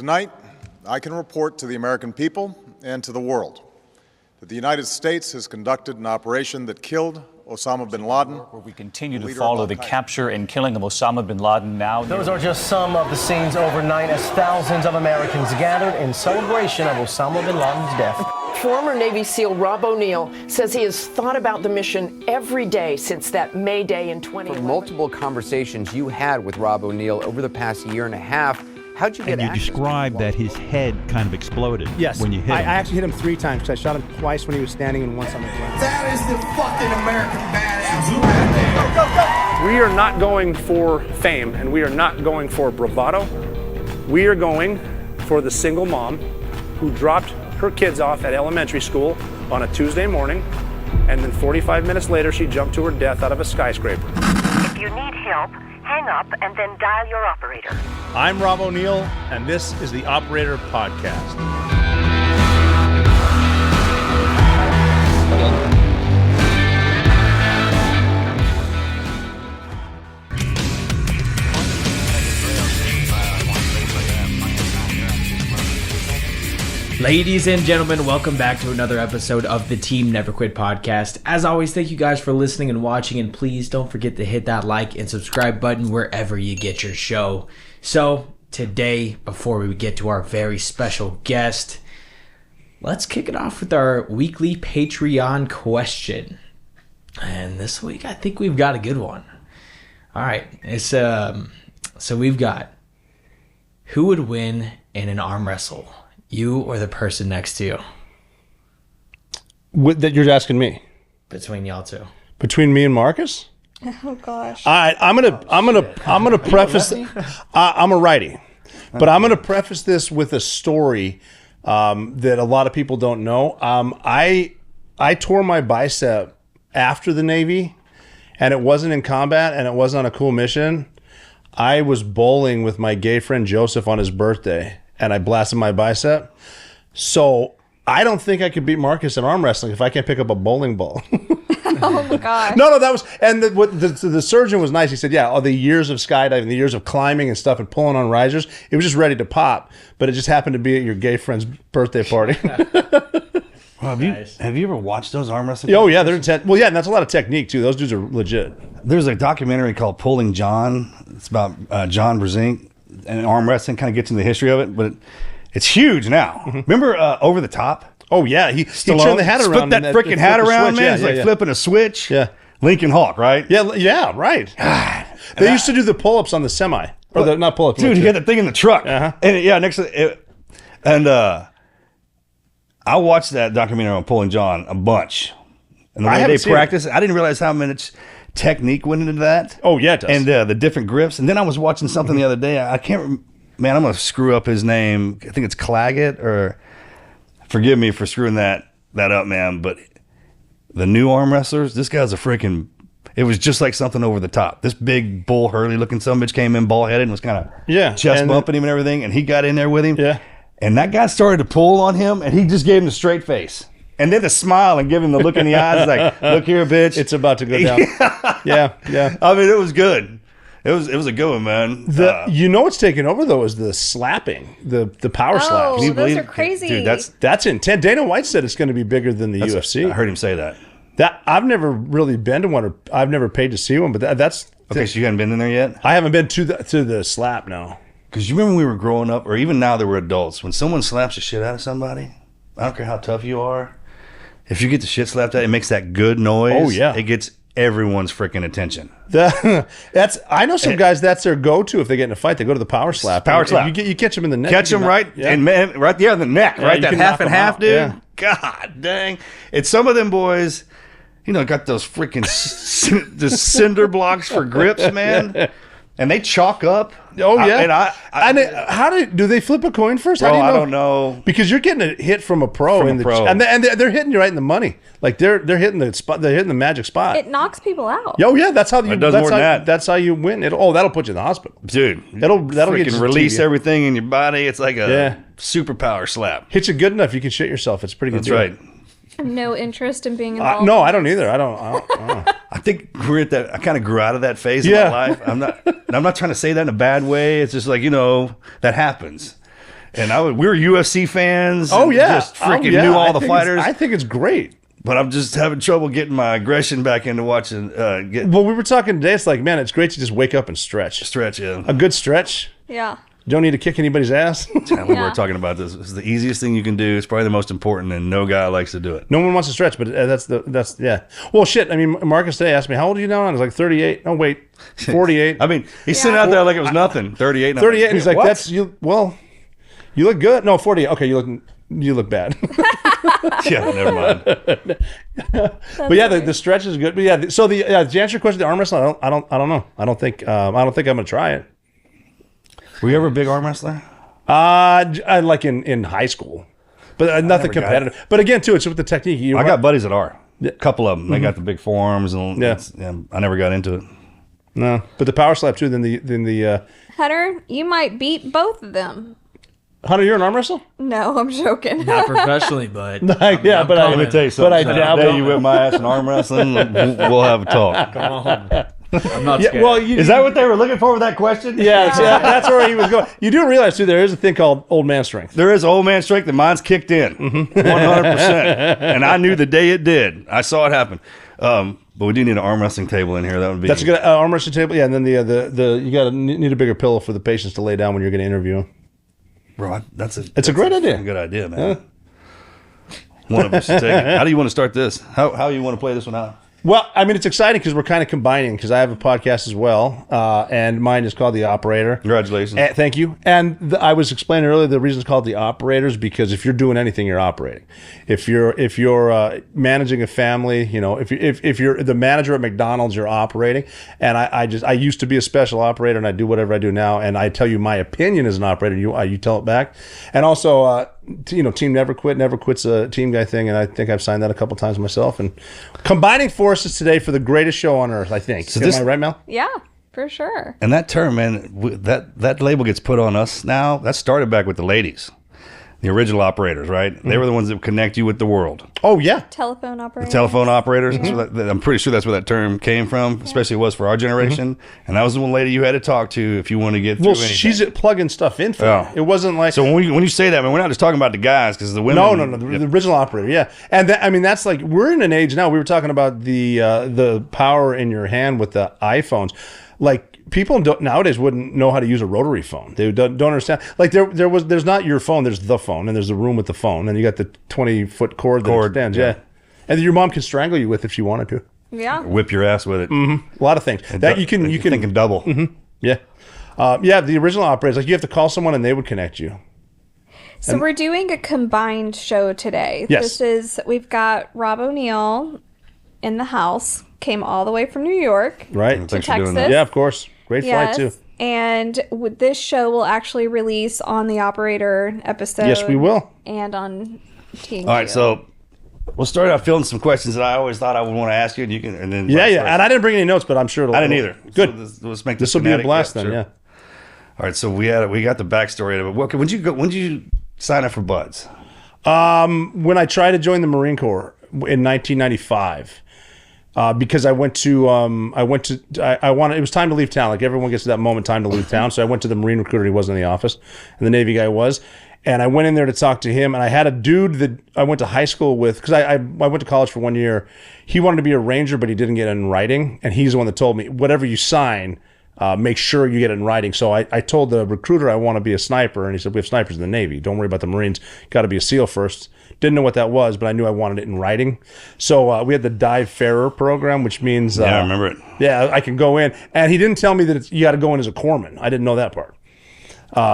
Tonight, I can report to the American people and to the world that the United States has conducted an operation that killed Osama bin Laden. Where we continue to follow the capture and killing of Osama bin Laden now. Those are just some of the scenes overnight as thousands of Americans gathered in celebration of Osama bin Laden's death. Former Navy SEAL Rob O'Neill says he has thought about the mission every day since that May Day in 2011. For multiple conversations you had with Rob O'Neill over the past year and a half, how'd you get access? And you described that his head kind of exploded when you hit him. I actually hit him 3 times because I shot him twice when he was standing and once on the ground. That is the fucking American badass right there. Go, go, go. We are not going for fame and we are not going for bravado. We are going for the single mom who dropped her kids off at elementary school on a Tuesday morning, and then 45 minutes later she jumped to her death out of a skyscraper. If you need help, hang up and then dial your operator. I'm Rob O'Neill, and this is the Operator Podcast. Ladies and gentlemen, welcome back to another episode of the Team Never Quit podcast. As always, thank you guys for listening and watching, and please don't forget to hit that like and subscribe button wherever you get your show. So, today, before we get to our very special guest, let's kick it off with our weekly Patreon question. And this week, I think we've got a good one. All right, it's so we've got, who would win in an arm wrestle? You or the person next to you? That you're asking me? Between y'all two. Between me and Marcus? Oh gosh. All right, I'm gonna preface. I'm a righty, but I'm gonna preface this with a story that a lot of people don't know. I tore my bicep after the Navy, and it wasn't in combat, and it wasn't on a cool mission. I was bowling with my gay friend Joseph on his birthday, and I blasted my bicep. So I don't think I could beat Marcus in arm wrestling if I can't pick up a bowling ball. Oh my gosh. No, that was, and the surgeon was nice. He said, yeah, all the years of skydiving, the years of climbing and stuff and pulling on risers, it was just ready to pop, but it just happened to be at your gay friend's birthday party. Well, have you ever watched those arm wrestling? Oh yeah, they're intense. Well, yeah, and that's a lot of technique too. Those dudes are legit. There's a documentary called Pulling John. It's about John Brzezinski and arm wrestling. Kind of gets into the history of it, but it's huge now. Mm-hmm. Remember Over the Top? Oh yeah, he turned the hat around. Split that freaking hat around, man. It's like flipping a switch. Yeah, Lincoln Hawk, right? Yeah, right. God. They used to do the pull-ups on the semi, or not pull-ups. Dude, you got that thing in the truck, and next to it, and I watched that documentary on Pulling John a bunch, and the way they practice, I didn't realize how much technique went into that. Oh yeah, it does. And the different grips. And then I was watching something the other day. I can't. Man, I'm gonna screw up his name. I think it's Claggett, or forgive me for screwing that up, man. But the new arm wrestlers, this guy's a freaking. It was just like something over the top. This big Bull Hurley looking son of a bitch came in bald headed and was kind of chest bumping him and everything, and he got in there with him. Yeah. And that guy started to pull on him, and he just gave him the straight face. And then the smile and give him the look in the eyes, like, look here, bitch. It's about to go down. Yeah. I mean, it was good. It was a good one, man. You know what's taking over, though, is the slapping, the power slaps. Can you believe those are crazy. Dude, that's intense. Dana White said it's going to be bigger than the UFC. I heard him say that. I've never really been to one, or I've never paid to see one, but that's... Okay, so you haven't been in there yet? I haven't been to the slap, no. Because you remember when we were growing up, or even now that we're adults, when someone slaps the shit out of somebody, I don't care how tough you are, if you get the shit slapped out, it makes that good noise. Oh, yeah. It gets everyone's freaking attention. I know some guys, that's their go-to if they get in a fight. They go to the power slap. Power slap. You catch them in the neck. Catch them right, and man, right there in the neck, right? That half and half, dude. Yeah. God dang. It's some of them boys, got those freaking the cinder blocks for grips, man. And they chalk up. Oh yeah. Do they flip a coin first? Bro, I don't know. Because you're getting a hit from a pro and they're hitting you right in the money. Like they're hitting the spot. They're hitting the magic spot. It knocks people out. Oh yeah, that's how you. That's how you win. That'll put you in the hospital, dude. That'll get you release everything in your body. It's like a superpower slap. Hits you good enough, you can shit yourself. It's pretty good. That's right. I have no interest in being involved. No, I don't either. I don't. I think we're at that. I kind of grew out of that phase of my life. I'm not trying to say that in a bad way. It's just like, that happens. And we were UFC fans. Oh, and yeah. Just freaking knew all the fighters. I think it's great. But I'm just having trouble getting my aggression back into watching. Well, we were talking today. It's like, man, it's great to just wake up and stretch. Stretch, yeah. A good stretch. Yeah. You don't need to kick anybody's ass. We were talking about this. It's the easiest thing you can do. It's probably the most important, and no guy likes to do it. No one wants to stretch, but that's yeah. Well, shit. I mean, Marcus today asked me, how old are you now? And I was like, 38. Oh, wait, 48. I mean, he's sitting out there like it was nothing. 38. 38. And he's like, what? that's you. Well, you look good. No, 48. Okay, you look bad. Yeah, never mind. But yeah, the stretch is good. But yeah, so to answer your question, the arm wrestling, I don't know. I don't think I'm gonna try it. Were you ever a big arm wrestler? I like in high school, but nothing competitive. But again, too, it's with the technique. I got buddies that are. A couple of them. They got the big forearms, and I never got into it. No, but the power slap too. Then the Hunter, you might beat both of them. Hunter, you're an arm wrestler? No, I'm joking. Not professionally, but but let me tell you something. But the day you whip my ass in arm wrestling, we'll have a talk. Come on. I'm not scared. Well, is that what they were looking for with that question? Yeah, that's where he was going. You do realize too, there is a thing called old man strength. There is old man strength, and mine's kicked in 100%. And I knew the day it did. I saw it happen. But we do need an arm wrestling table in here. That would be. That's a good arm wrestling table. Yeah, and then the you got to need a bigger pillow for the patients to lay down when you're going to interview them. Bro, it's a great idea. Good idea, man. One of us should take it. How do you want to start this? How you want to play this one out? Well, I mean, it's exciting because we're kind of combining, because I have a podcast as well, and mine is called The Operator. Congratulations. Thank you. And I was explaining earlier the reason it's called The Operator is because if you're doing anything, you're operating. If you're managing a family, if you're the manager at McDonald's, you're operating. And I used to be a special operator, and I do whatever I do now. And I tell you my opinion as an operator, you tell it back. And also, Team Never Quit. Never Quit's a team guy thing, and I think I've signed that a couple times myself. And combining forces today for the greatest show on earth, I think. So Am I right, Mel? Yeah, for sure. And that term, man, that label gets put on us now. That started back with the ladies. The original operators, right? Mm-hmm. They were the ones that connect you with the world. Oh, yeah. Telephone operators. The telephone operators. Mm-hmm. I'm pretty sure that's where that term came from, especially it was for our generation. Mm-hmm. And that was the one lady you had to talk to if you want to get through anything. She's plugging stuff in for you. It wasn't like... So when you say that, man, we're not just talking about the guys, because the women... No. The original operator, yeah. And that's like, we're in an age now, we were talking about the power in your hand with the iPhones. Like, people nowadays wouldn't know how to use a rotary phone. They don't understand. Like there's not your phone. There's the phone, and there's the room with the phone, and you got the 20-foot cord that extends. Yeah, and your mom can strangle you with if she wanted to. Yeah, whip your ass with it. Mm-hmm. A lot of things that you can think double. Mm-hmm. Yeah, The original operators, like, you have to call someone and they would connect you. So we're doing a combined show today. Yes. We've got Rob O'Neill in the house. Came all the way from New York, right? To Texas. Yeah, of course. Great flight too. And this show will actually release on the Operator episode. Yes, we will. And on TNQ. All right, so we'll start out filling some questions that I always thought I would want to ask you, and you can, and then yeah. And I didn't bring any notes, but I'm sure I didn't either. Good. So let's make this will be a blast then. Sure. Yeah. All right, so we got the backstory of it. When did you sign up for Buds? When I tried to join the Marine Corps in 1995. Because I went to it was time to leave town. Like, everyone gets to that moment, time to leave town. So I went to the Marine recruiter. He wasn't in the office, and the Navy guy was. And I went in there to talk to him. And I had a dude that I went to high school with, because I went to college for 1 year. He wanted to be a Ranger, but he didn't get it in writing. And he's the one that told me, whatever you sign, make sure you get it in writing. So I told the recruiter I want to be a sniper, and he said, we have snipers in the Navy. Don't worry about the Marines. Got to be a SEAL first. Didn't know what that was, but I knew I wanted it in writing. So we had the Dive Farer program, which means... I remember it. Yeah, I can go in. And he didn't tell me that you got to go in as a corpsman. I didn't know that part.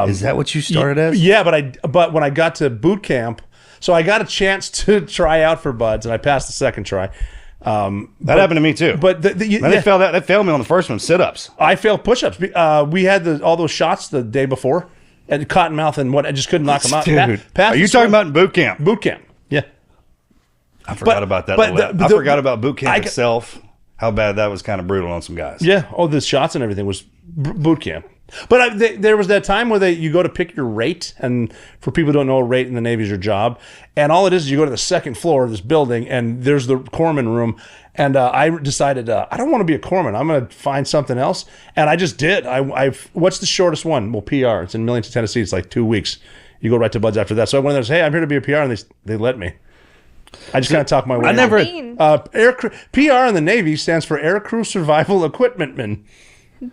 Is that what you started as? Yeah, but when I got to boot camp, so I got a chance to try out for Buds, and I passed the second try. That happened to me too. But they failed me on the first one, sit-ups. I failed push-ups. We had all those shots the day before. And Cottonmouth and I just couldn't knock them out. Dude, are you talking about in boot camp? Boot camp, yeah. I forgot about that. I forgot about boot camp itself. How bad that was, kind of brutal on some guys. Yeah, the shots and everything was boot camp. But there was that time where you go to pick your rate, and for people who don't know, a rate in the Navy is your job. And all it is you go to the second floor of this building, and there's the corpsman room. And I decided I don't want to be a corpsman. I'm going to find something else. And I just did. What's the shortest one? Well, PR. It's in Millington, Tennessee. It's like 2 weeks. you go right to buds after that. So I went there and said, hey, I'm here to be a PR, and they let me. I just kind of talk my way. PR in the Navy stands for Air Crew Survival Equipmentman.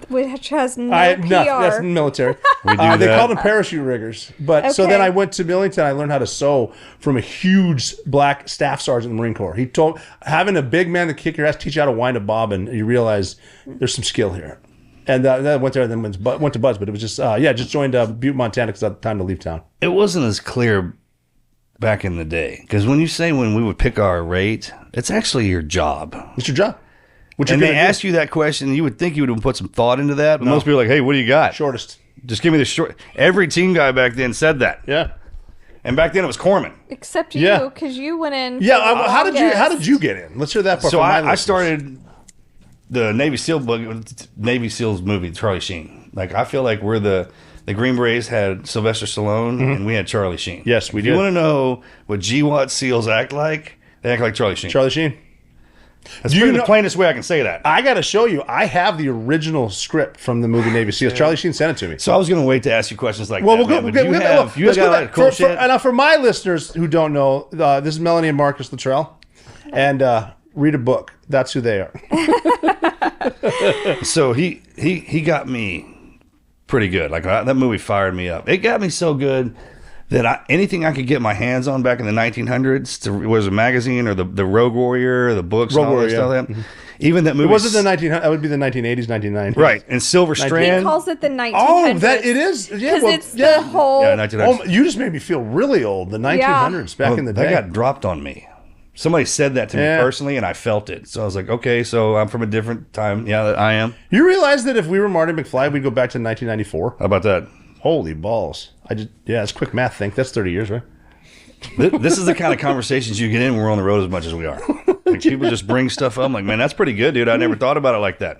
Which has no PR. That's military. They called them parachute riggers. But so then I went to Millington. I learned how to sew from a huge black staff sergeant in the Marine Corps. He told having a big man to kick your ass, teach you how to wind a bobbin. You realize there's some skill here. And I went there and then went to Buds. But it was just just joined Butte, Montana because I had time to leave town. It wasn't as clear back in the day because when we would pick our rate, it's actually your job. It's your job. And they ask you that question, you would think you would put some thought into that, but most people are like, hey, what do you got? Shortest. Just give me the short. Every team guy back then said that. Yeah. And back then it was Corman. Except you, because you went in. Yeah. How did you get in? Let's hear that part. So I started the Navy SEALs movie, Charlie Sheen. Like I feel like we're the Green Berets had Sylvester Stallone and we had Charlie Sheen. Yes, we did. You want to know what GWAT SEALs act like? They act like Charlie Sheen. Charlie Sheen. That's the plainest way I can say that. I got to show you. I have the original script from the movie Navy SEALs. Charlie Sheen sent it to me. So I was going to wait to ask you questions like that. We'll go. For my listeners who don't know, this is Melanie and Marcus Luttrell, and read a book. That's who they are. So he got me pretty good. Like that movie fired me up. It got me so good that anything I could get my hands on back in the 1900s, was a magazine or the Rogue Warrior, the books, and all that stuff. Mm-hmm. Even that movie. It wasn't the 1900s. That would be the 1980s, 1990s. Right. And Silver Strand. He calls it the 1900s. Oh, that it is. Yeah, because it's the whole. Yeah, 1900s. Oh, you just made me feel really old. The 1900s back in the day. That got dropped on me. Somebody said that to me personally, and I felt it. So I was like, okay, so I'm from a different time. Yeah, I am. You realize that if we were Marty McFly, we'd go back to 1994? How about that? Holy balls. It's quick math. Think that's 30 years, right? This is the kind of conversations you get in when we're on the road as much as we are. Like people just bring stuff up. I'm like, man, that's pretty good, dude. I never thought about it like that.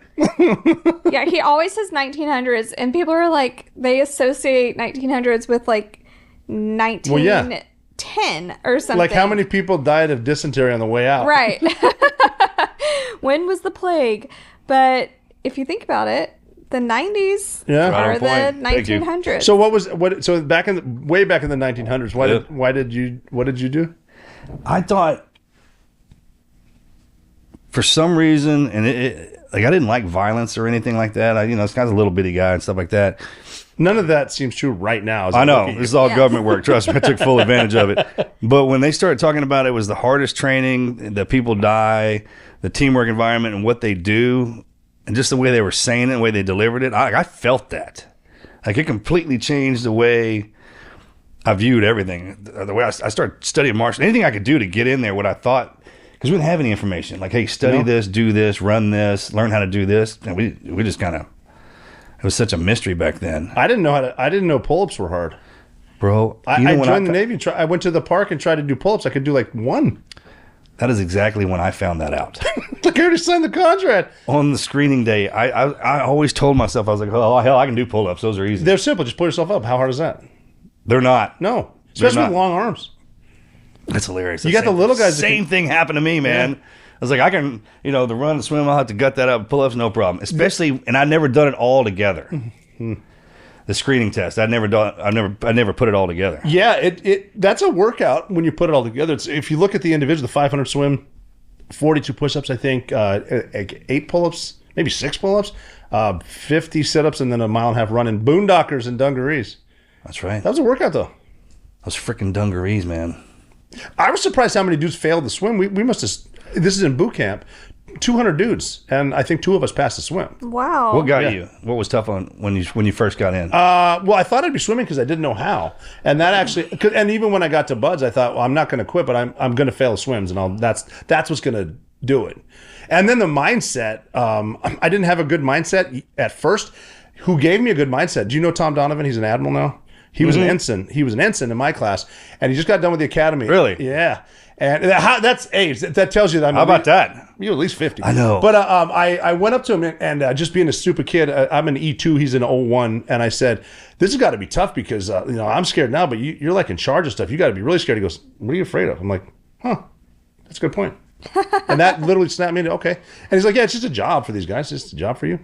Yeah, he always says 1900s, and people are like, they associate 1900s with like 1910 or something. Like how many people died of dysentery on the way out? Right. When was the plague? But if you think about it, the 90s are the 1900s. So so way back in the 1900s, what did you do? I thought for some reason, and I didn't like violence or anything like that. I was kind of a little bitty guy and stuff like that. None of that seems true right now. I know. This is all government work. Trust me, I took full advantage of it. But when they started talking about it was the hardest training, the people die, the teamwork environment, and what they do, and just the way they were saying it, the way they delivered it, I felt that. Like it completely changed the way I viewed everything. The way I started studying martial, anything I could do to get in there, what I thought, because we didn't have any information. Like, hey, study this, do this, run this, learn how to do this. And we just kind of, it was such a mystery back then. I didn't know pull-ups were hard. Bro, I joined the Navy. I went to the park and tried to do pull-ups. I could do like one. That is exactly when I found that out. Like I already signed the contract. On the screening day, I always told myself, I was like, oh, hell, I can do pull-ups. Those are easy. They're simple. Just pull yourself up. How hard is that? They're not. No. Especially with long arms. That's hilarious. You got the little guys. Same thing happened to me, man. Yeah. I was like, I can, the run, the swim, I'll have to gut that up. Pull-ups, no problem. Especially, and I'd never done it all together. Mm-hmm. The screening test, I never put it all together. Yeah, that's a workout when you put it all together. If you look at the individual, the 500 swim, 42 push-ups, I think, 8 pull-ups, maybe 6 pull-ups, 50 sit-ups, and then a mile and a half run in boondockers and dungarees. That's right. That was a workout, though. Those freaking dungarees, man. I was surprised how many dudes failed the swim. We must have. This is in boot camp. 200 dudes, and I think 2 of us passed the swim. Wow. What got you? What was tough on when you first got in? Well, I thought I'd be swimming because I didn't know how, and that actually, and even when I got to Buds, I thought, well, I'm not going to quit, but I'm going to fail the swims, and that's what's going to do it. And then the mindset, I didn't have a good mindset at first. Who gave me a good mindset? Do you know Tom Donovan? He's an admiral now. He was an ensign. He was an ensign in my class, and he just got done with the academy. Really? Yeah. And that's age. That tells you that I'm. How about that? You're at least 50. I know. But I went up to him and just being a stupid kid. I'm an E2. He's an 01, and I said, "This has got to be tough because I'm scared now, but you're like in charge of stuff. You got to be really scared." He goes, "What are you afraid of?" I'm like, "Huh, that's a good point." And that literally snapped me into okay. And he's like, "Yeah, it's just a job for these guys. It's just a job for you."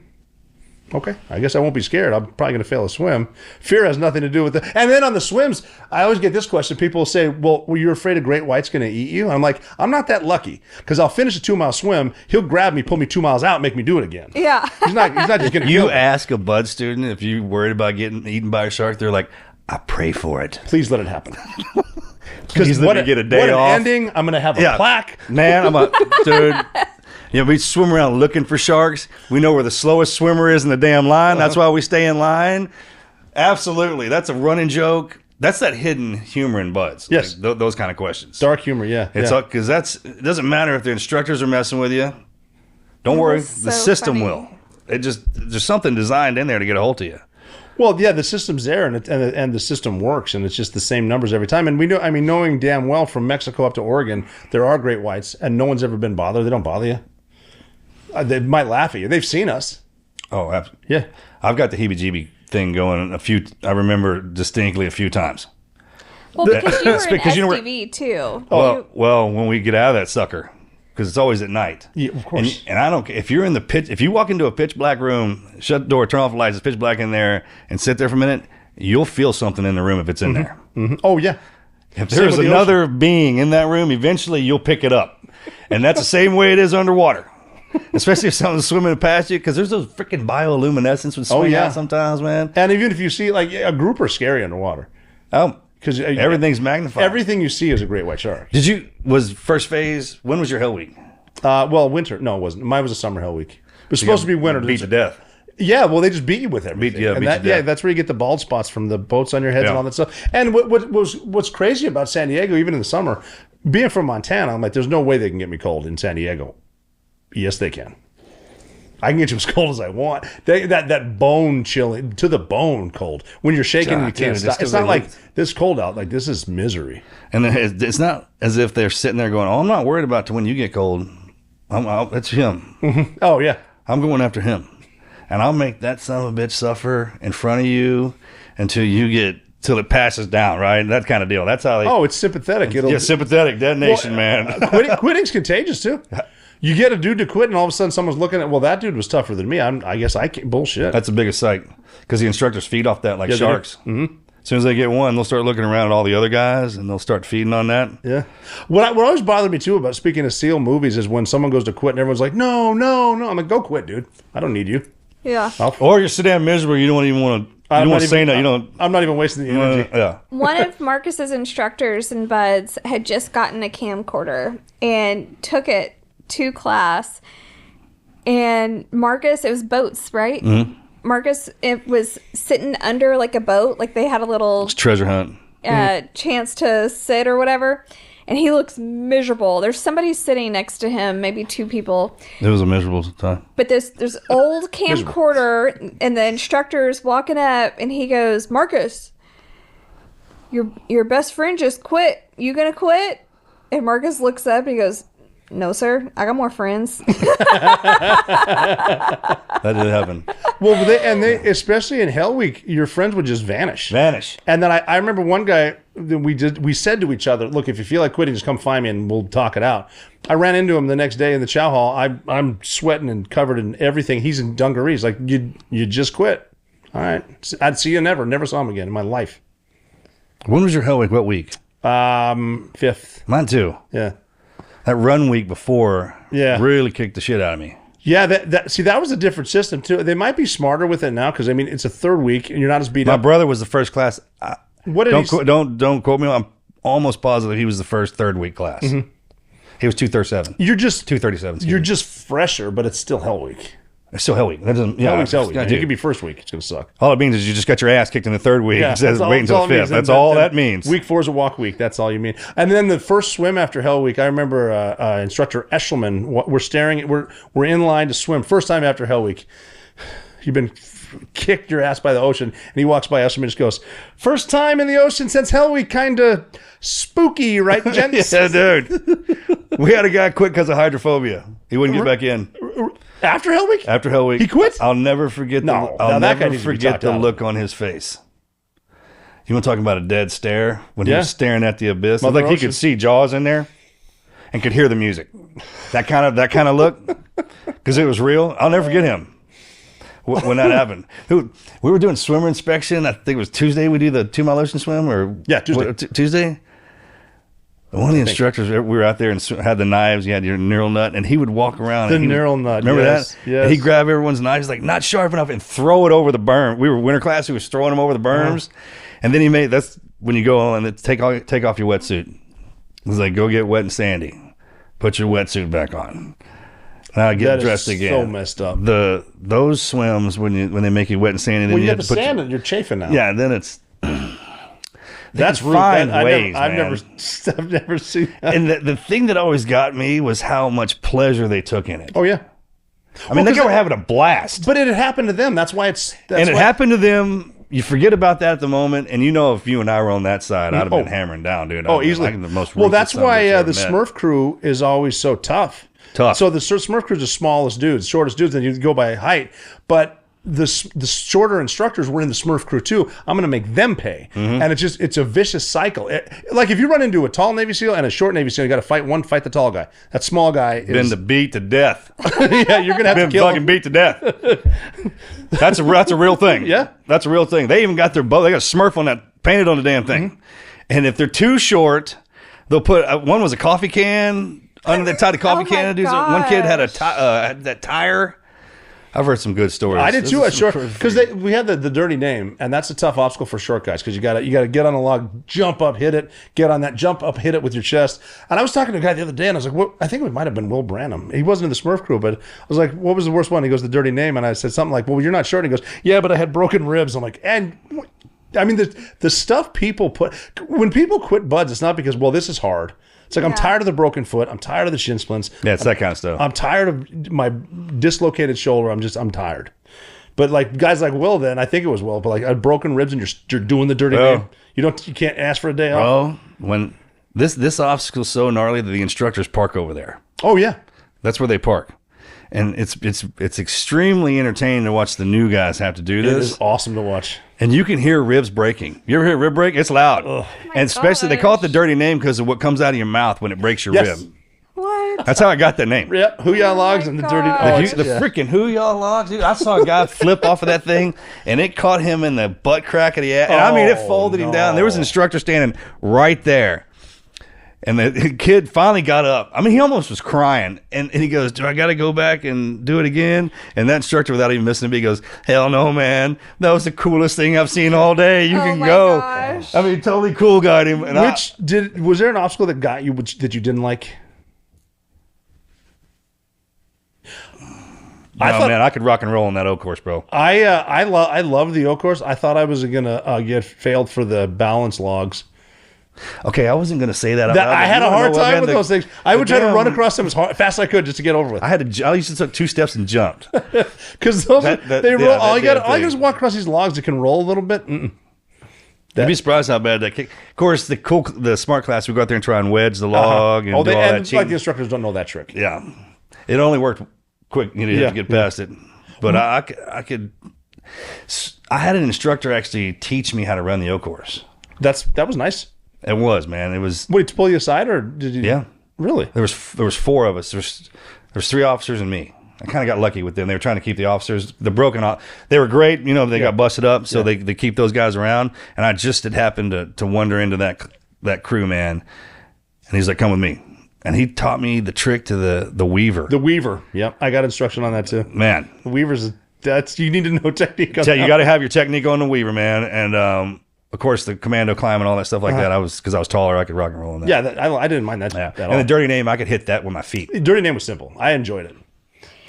Okay, I guess I won't be scared. I'm probably going to fail a swim. Fear has nothing to do with it. And then on the swims, I always get this question. People will say, well, were you afraid a great white's going to eat you? And I'm like, I'm not that lucky because I'll finish a 2-mile swim. He'll grab me, pull me 2 miles out, and make me do it again. Yeah. He's not just going to You ask a Bud student if you're worried about getting eaten by a shark, they're like, I pray for it. Please let it happen. Please let me get a day off. Ending, I'm going to have a plaque. Man, dude. We swim around looking for sharks. We know where the slowest swimmer is in the damn line. That's why we stay in line. Absolutely. That's a running joke. That's that hidden humor in Buds. Yes. Like, those kind of questions. Dark humor, yeah. It's because it doesn't matter if the instructors are messing with you. Don't worry. The system will. There's something designed in there to get a hold of you. Well, yeah, the system's there, and the system works, and it's just the same numbers every time. And we know, knowing damn well from Mexico up to Oregon, there are great whites, and no one's ever been bothered. They don't bother you. They might laugh at you. They've seen us. Oh, absolutely. Yeah. I've got the heebie-jeebie thing going I remember distinctly a few times. Well, because you were in SDV too. Well, when we get out of that sucker, because it's always at night. Yeah, of course. And I don't care if you're in if you walk into a pitch black room, shut the door, turn off the lights, it's pitch black in there, and sit there for a minute, you'll feel something in the room if it's in there. Mm-hmm. Oh yeah. If there's another being in that room, eventually you'll pick it up, and that's the same way it is underwater. Especially if something's swimming past you, because there's those freaking bioluminescence would swing out sometimes, man. And even if you see, like, a grouper is scary underwater. Oh, because everything's magnified. Everything you see is a great white shark. Was first phase, when was your hell week? Winter. No, it wasn't. Mine was a summer hell week. It was supposed to be winter. Beat to death. Yeah, well, they just beat you with everything. Yeah, that's where you get the bald spots from the boats on your heads and all that stuff. And what's crazy about San Diego, even in the summer, being from Montana, I'm like, there's no way they can get me cold in San Diego. Yes, they can. I can get you as cold as I want. That bone chilling, to the bone cold. When you're shaking, you can't stop. It's not like this cold out. Like, this is misery. And it's not as if they're sitting there going, oh, I'm not worried about when you get cold. It's him. Mm-hmm. Oh, yeah. I'm going after him. And I'll make that son of a bitch suffer in front of you till it passes down, right? That kind of deal. That's how they... Oh, it's sympathetic. Sympathetic detonation, man. Quitting's contagious, too. You get a dude to quit, and all of a sudden someone's looking at, well, that dude was tougher than me. I guess I can't. Bullshit. That's the biggest sight, because the instructors feed off that like sharks. Mm-hmm. As soon as they get one, they'll start looking around at all the other guys, and they'll start feeding on that. Yeah. What always bothered me, too, about speaking of SEAL movies is when someone goes to quit, and everyone's like, no. I'm like, go quit, dude. I don't need you. Yeah. Or you're so damn miserable, you don't even want to... I'm not even wasting the energy. Yeah. One of Marcus's instructors in Buds had just gotten a camcorder and took it to class, and Marcus, it was boats, right? Mm-hmm. Marcus, it was sitting under like a boat, like they had a little treasure hunt chance to sit or whatever, and he looks miserable. There's somebody sitting next to him, maybe two people. It was a miserable time. But this old camcorder, and the instructor's walking up, and he goes, Marcus, your best friend just quit. You gonna quit? And Marcus looks up and he goes, no, sir. I got more friends. That did happen. Well, they especially in Hell Week, your friends would just vanish. And then I remember one guy that we said to each other, look, if you feel like quitting, just come find me and we'll talk it out. I ran into him the next day in the chow hall. I'm sweating and covered in everything. He's in dungarees. Like, you just quit. All right. I'd see you never. Never saw him again in my life. When was your Hell Week? What week? 5th. Mine too. Yeah. That run week before really kicked the shit out of me. Yeah, that was a different system too. They might be smarter with it now because it's a third week and you're not as beat up. My brother was the first class. Don't quote me. I'm almost positive he was the first third week class. Mm-hmm. He was 237. You're just 237. You're just fresher, but it's still Hell Week. It's still Hell Week. That doesn't. Hell Week's Hell Week. It could be first week. It's gonna suck. All it means is you just got your ass kicked in the third week. Yeah, It says wait until the fifth. That's all that means. Week 4 is a walk week. That's all you mean. And then the first swim after Hell Week, I remember instructor Eshelman. We're in line to swim. First time after Hell Week. You've been kicked your ass by the ocean, and he walks by us and just goes, "First time in the ocean since Hell Week, kind of spooky, right, gents?" Yeah, dude. We had a guy quit because of hydrophobia. He wouldn't get back in. After Hell Week? After Hell Week. He quit? I'll never forget the look on his face. You want to talk about a dead stare? When he was staring at the abyss. Like he could see Jaws in there and could hear the music. That kind of look. Because it was real. I'll never forget him. when that happened. We were doing swimmer inspection. I think it was Tuesday. We do the 2 mile ocean swim, or Tuesday. One of the instructors, we were out there and had the knives. You had your neural nut, and he would walk around. The neural nut. Remember that? Yes. And he'd grab everyone's knives, like not sharp enough, and throw it over the berm. We were winter class. He was throwing them over the berms, and then that's when you go on and take off your wetsuit. It was like, go get wet and sandy. Put your wetsuit back on. Now get dressed again. So messed up. Those swims when they make you wet and sandy, then when you have have to put sand, you're chafing now. Yeah, then it's. That's fine ways, I've man. never seen that. And the thing that always got me was how much pleasure they took in it. Oh yeah. I mean, they were having a blast. But it had happened to them. That's why it happened to them. You forget about that at the moment, and if you and I were on that side, I'd have been hammering down, dude. Easily. That's why the Smurf crew is always so tough. So the Smurf crew is the smallest dudes, shortest dudes, and you go by height. But the shorter instructors were in the Smurf crew too. I'm going to make them pay, and it's a vicious cycle. Like if you run into a tall Navy SEAL and a short Navy SEAL, you got to fight the tall guy. That small guy is been beat to death. Yeah, you're gonna have to kill him. Beat to death. That's a real thing. Yeah, that's a real thing. They even got their bow. They got Smurf on that painted on the damn thing. And if they're too short, they'll put one was a coffee can under the tied a coffee can. One kid had that tire. I've heard some good stories. I did too. Because we had the dirty name, and that's a tough obstacle for short guys because you got to get on a log, jump up, hit it, get on that, jump up, hit it with your chest. And I was talking to a guy the other day, and I was like, I think it might have been Will Branham. He wasn't in the Smurf crew, but I was like, what was the worst one? He goes, the dirty name, and I said something like, well, you're not short. And he goes, yeah, but I had broken ribs. I'm like, and I mean, the stuff people put when people quit buds, it's not because this is hard. It's like, I'm tired of the broken foot. I'm tired of the shin splints. Yeah, it's that kind of stuff. I'm tired of my dislocated shoulder. I'm tired. But like guys like Will, then I think it was Will, but like broken ribs and you're doing the dirty game. You can't ask for a day off. Well, when this obstacle's so gnarly that the instructors park over there. Oh yeah, that's where they park. And it's extremely entertaining to watch the new guys have to do this. It is awesome to watch. And you can hear ribs breaking. You ever hear a rib break? It's loud. And especially they call it the dirty name because of what comes out of your mouth when it breaks your rib. What? That's how I got that name. Yeah, Hoo-yah logs and the dirty. The freaking Hoo-yah logs, dude. I saw a guy flip off of that thing, and it caught him in the butt crack of the ass. And I mean, it folded him down. There was an instructor standing right there. And the kid finally got up. I mean, he almost was crying. And he goes, do I got to go back and do it again? And that instructor, without even missing a beat, goes, hell no, man. That was the coolest thing I've seen all day. You can go. Gosh. I mean, totally cool got him. And was there an obstacle that got you that you didn't like? Man, I could rock and roll on that O course, bro. I love the O course. I thought I was gonna get failed for the balance logs. Okay, I wasn't gonna say that. I had a hard time with those things. I would try to run across them as fast as I could just to get over with. I used to take 2 steps and jumped because they roll. All you got to walk across these logs that can roll a little bit. You'd be surprised how bad that kick. Of course, the smart class, we go out there and try and wedge the log and do all that. Like the instructors don't know that trick. Yeah, it only worked quick. You have to get past it. But I could. I had an instructor actually teach me how to run the O course. That was nice. It was, man. It was. Wait, to pull you aside, or did you? Yeah, really. There was 4 of us. There was 3 officers and me. I kind of got lucky with them. They were trying to keep the officers, the broken off. They were great. They got busted up, so they keep those guys around. And I just had happened to wander into that crew, man. And he's like, "Come with me." And he taught me the trick to the weaver. The weaver. Yep, I got instruction on that too. Man, the weaver's you need to know technique. You got to have your technique on the weaver, man. And of course, the commando climb and all that stuff like that. Because I was taller, I could rock and roll on that. Yeah, I didn't mind that at all. And the dirty name, I could hit that with my feet. The dirty name was simple. I enjoyed it.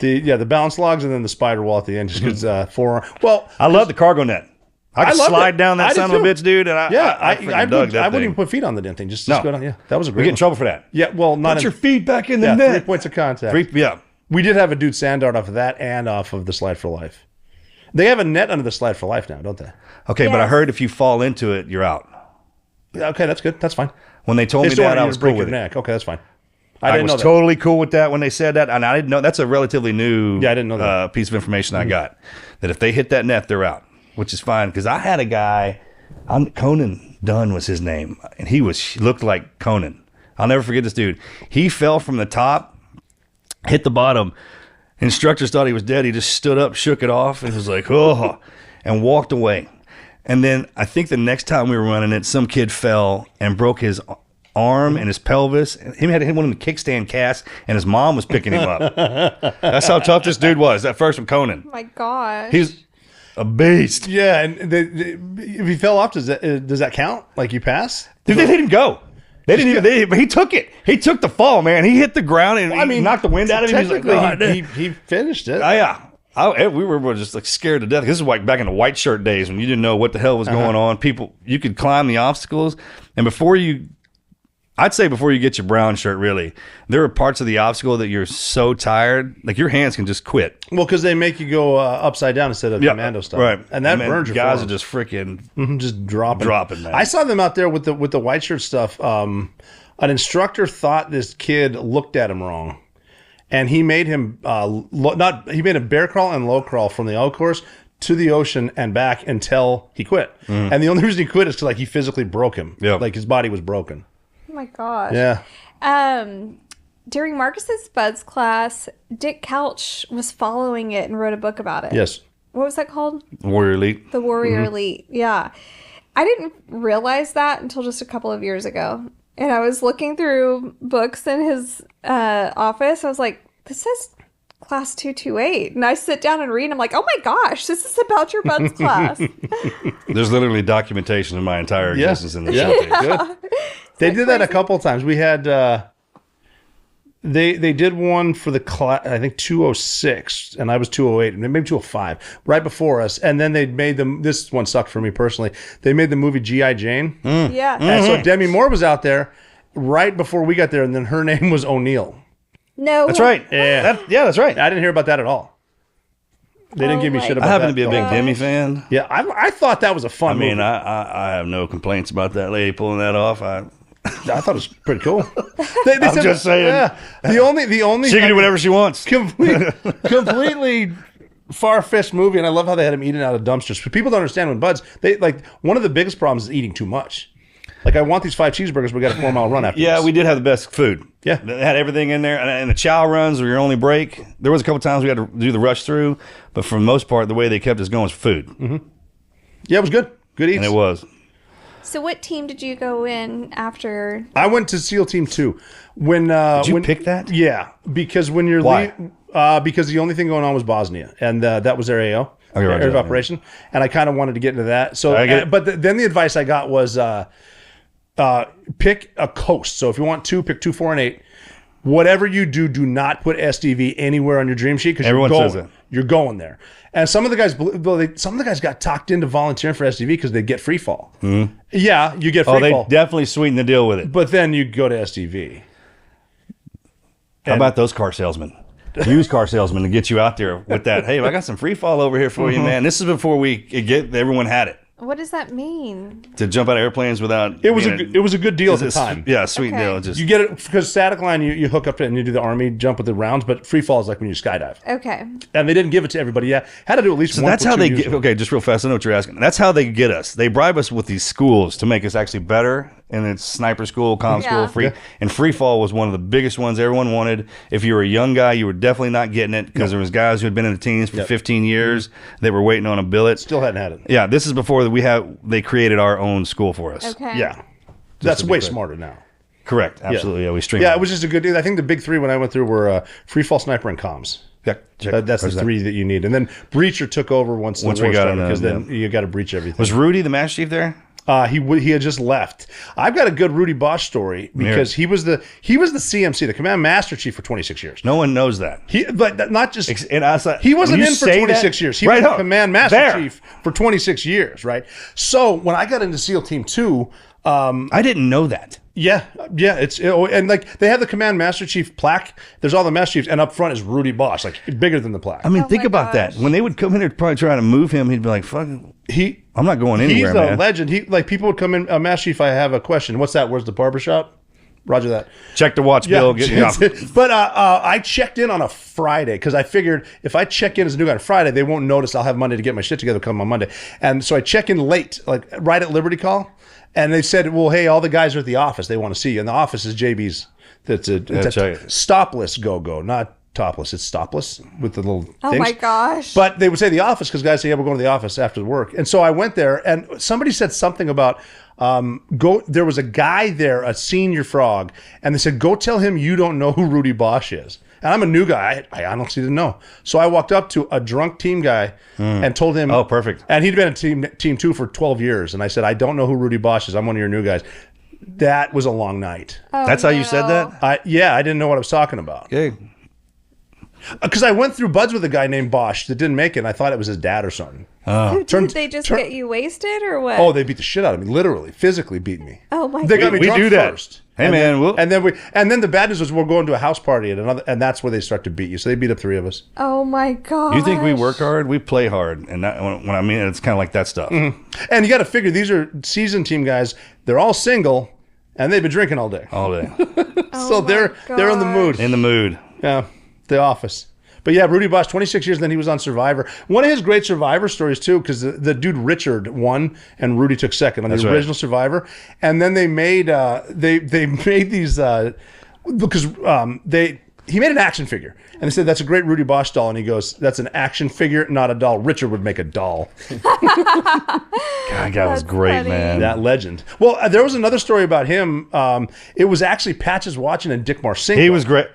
The balance logs and then the spider wall at the end just because forearm. Well, I love the cargo net. I could slide down that son of a bitch, dude. And I wouldn't even put feet on the damn thing. Just go down. Yeah, that was a great. We get in trouble for that. Yeah, well, put your feet back in the net. 3 points of contact. We did have a dude sand dart off of that and off of the slide for life. They have a net under the slide for life now, don't they? Okay, but I heard if you fall into it, you're out. Okay, that's good. That's fine. When they told me that, I was cool with it. Okay, that's fine. I didn't know that. Totally cool with that when they said that, and I didn't know. That's a relatively new I didn't know that. Piece of information I got. That if they hit that net, they're out, which is fine because I had a guy, Conan Dunn was his name, and he looked like Conan. I'll never forget this dude. He fell from the top, hit the bottom. Instructors thought he was dead. He just stood up, shook it off, and was like, oh, and walked away. And then I think the next time we were running it, some kid fell and broke his arm and his pelvis. He had to hit one in the kickstand cast, and his mom was picking him up. That's how tough this dude was. That first from Conan. Oh my gosh. He's a beast. Yeah, and if he fell off, does that count? Like you pass? They didn't go. They didn't even. But he took it. He took the fall, man. He hit the ground and he knocked the wind out of him. He was like, oh, he finished it. Yeah. We were just like scared to death. This is like back in the white shirt days when you didn't know what the hell was going on. People, you could climb the obstacles, and I'd say before you get your brown shirt, really, there are parts of the obstacle that you're so tired, like your hands can just quit. Well, because they make you go upside down instead of commando style, right? And that burns your guys forearms. are just freaking just dropping, man. I saw them out there with the white shirt stuff. An instructor thought this kid looked at him wrong, and he made him he made a bear crawl and low crawl from the out course to the ocean and back until he quit. And the only reason he quit is because like he physically broke him. Yeah, like his body was broken. Oh my gosh. Yeah. During Marcus's Buds class, Dick Couch was following it and wrote a book about it. Yes. What was that called? Warrior Elite. The Warrior Elite. Yeah. I didn't realize that until just a couple of years ago. And I was looking through books in his office. I was like, this says class 228. And I sit down and read, and I'm like, oh my gosh, this is about your Buds class. There's literally documentation of my entire existence in this show. Good. They did that a couple of times. We had they did one for the class, I think 206, and I was 208, and maybe 205, right before us. And then they made them. This one sucked for me personally. They made the movie G.I. Jane. Yeah. And so Demi Moore was out there right before we got there, and then her name was O'Neill. No. That's right. Yeah. That's right. I didn't hear about that at all. They didn't give me shit about that. I happen to be a big Demi fan. Yeah, I thought that was a fun movie. I have no complaints about that lady pulling that off. I thought it was pretty cool. I'm just saying. Yeah, the only she can do whatever she wants. Completely far-fetched movie, and I love how they had him eating out of dumpsters. But people don't understand when Buds, they like one of the biggest problems is eating too much. Like, I want these 5 cheeseburgers, we got a 4-mile run after Yeah, this. we did have the best food. Yeah. They had everything in there. And the chow runs were your only break. There was a couple times we had to do the rush through, but for the most part, the way they kept us going was food. Mm-hmm. Yeah, it was good. Good eats. And it was. So what team did you go in after? I went to SEAL Team 2. Did you pick that? Yeah, because when you're Why? Because the only thing going on was Bosnia, and that was their AO, area of operation, and I kind of wanted to get into that. So, then the advice I got was pick a coast. So if you want 2, pick 2, 4, and 8. Whatever you do, do not put SDV anywhere on your dream sheet because you're going there. And some of the guys got talked into volunteering for SDV because they get free fall. Mm-hmm. Yeah, you get free fall. They definitely sweeten the deal with it. But then you go to SDV. How about those car salesmen? Used car salesmen to get you out there with that. Hey, I got some free fall over here for you, man. This is before everyone had it. What does that mean? To jump out of airplanes without... It was a good deal at the time. Yeah, sweet deal. You get it because static line, you hook up to it and you do the Army jump with the rounds, but free fall is like when you skydive. Okay. And they didn't give it to everybody yet. Had to do at least one. That's how they get... Okay, just real fast. I know what you're asking. That's how they get us. They bribe us with these schools to make us actually better. And it's sniper school, comm school, free. Yeah. And free fall was one of the biggest ones everyone wanted. If you were a young guy, you were definitely not getting it because there was guys who had been in the teams for 15 years that were waiting on a billet. Still hadn't had it. Yeah, this is before they created our own school for us. Okay. Yeah. That's way smarter now. Correct. Absolutely. Yeah, we streamed. Yeah, it was just a good deal. I think the big 3 when I went through were free fall, sniper, and comms. Yeah, that's the 3 that you need. And then breacher took over once the war started because then you got to breach everything. Was Rudy the Master Chief there? He had just left. I've got a good Rudy Bosch story because he was the CMC, the Command Master Chief, for 26 years. No one knows that. But not just he wasn't in for 26 years. He was the Command Master Chief for 26 years, right? So when I got into SEAL Team 2, I didn't know that. Yeah, and like they have the Command Master Chief plaque. There's all the Master Chiefs, and up front is Rudy Bosch, like bigger than the plaque. I mean, think about that. When they would come in there probably trying to move him, he'd be like, "Fuck, I'm not going anywhere." He's a legend. People would come in, Master Chief, I have a question. What's that? Where's the barbershop? Roger that. Check the watch bill. But I checked in on a Friday because I figured if I check in as a new guy on Friday, they won't notice I'll have Monday to get my shit together come on Monday. And so I check in late, like right at Liberty Call. And they said, well, hey, all the guys are at the office. They want to see you. And the office is JB's. That's a stop list go-go, not topless. It's stopless with the little Oh things. my gosh. But they would say the office because guys say, yeah, we're going to the office after work. And so I went there, and somebody said something about there was a guy there, a senior frog, and they said, go tell him you don't know who Rudy Bosch is. And I'm a new guy. I honestly didn't know. So I walked up to a drunk team guy and told him. Oh, perfect. And he'd been in team 2 for 12 years. And I said, I don't know who Rudy Bosch is. I'm one of your new guys. That was a long night. Oh, That's how you said that? I didn't know what I was talking about. Okay. Because I went through buds with a guy named Bosch that didn't make it, and I thought it was his dad or something. Did they just get you wasted or what? Oh, they beat the shit out of me, literally, physically beat me. Oh my They got god. me We drunk do that. first. Hey, and man, and then the bad news was we're going to a house party and that's where they start to beat you. So they beat up 3 of us. Oh my god. You think we work hard? We play hard. And that, when I mean it, it's kind of like that stuff. Mm-hmm. And you got to figure these are seasoned team guys. They're all single, and they've been drinking all day. All day. So they're in the mood. In the mood. Yeah, the office. But yeah, Rudy Bosch, 26 years, and then he was on Survivor. One of his great Survivor stories, too, because the dude Richard won and Rudy took second on the original Survivor. And then they made they made these because he made an action figure. And they said, that's a great Rudy Bosch doll. And he goes, that's an action figure, not a doll. Richard would make a doll. God, that was great, funny. man. That legend. Well, there was another story about him. It was actually Patches Watching and Dick Marcinko. He was great.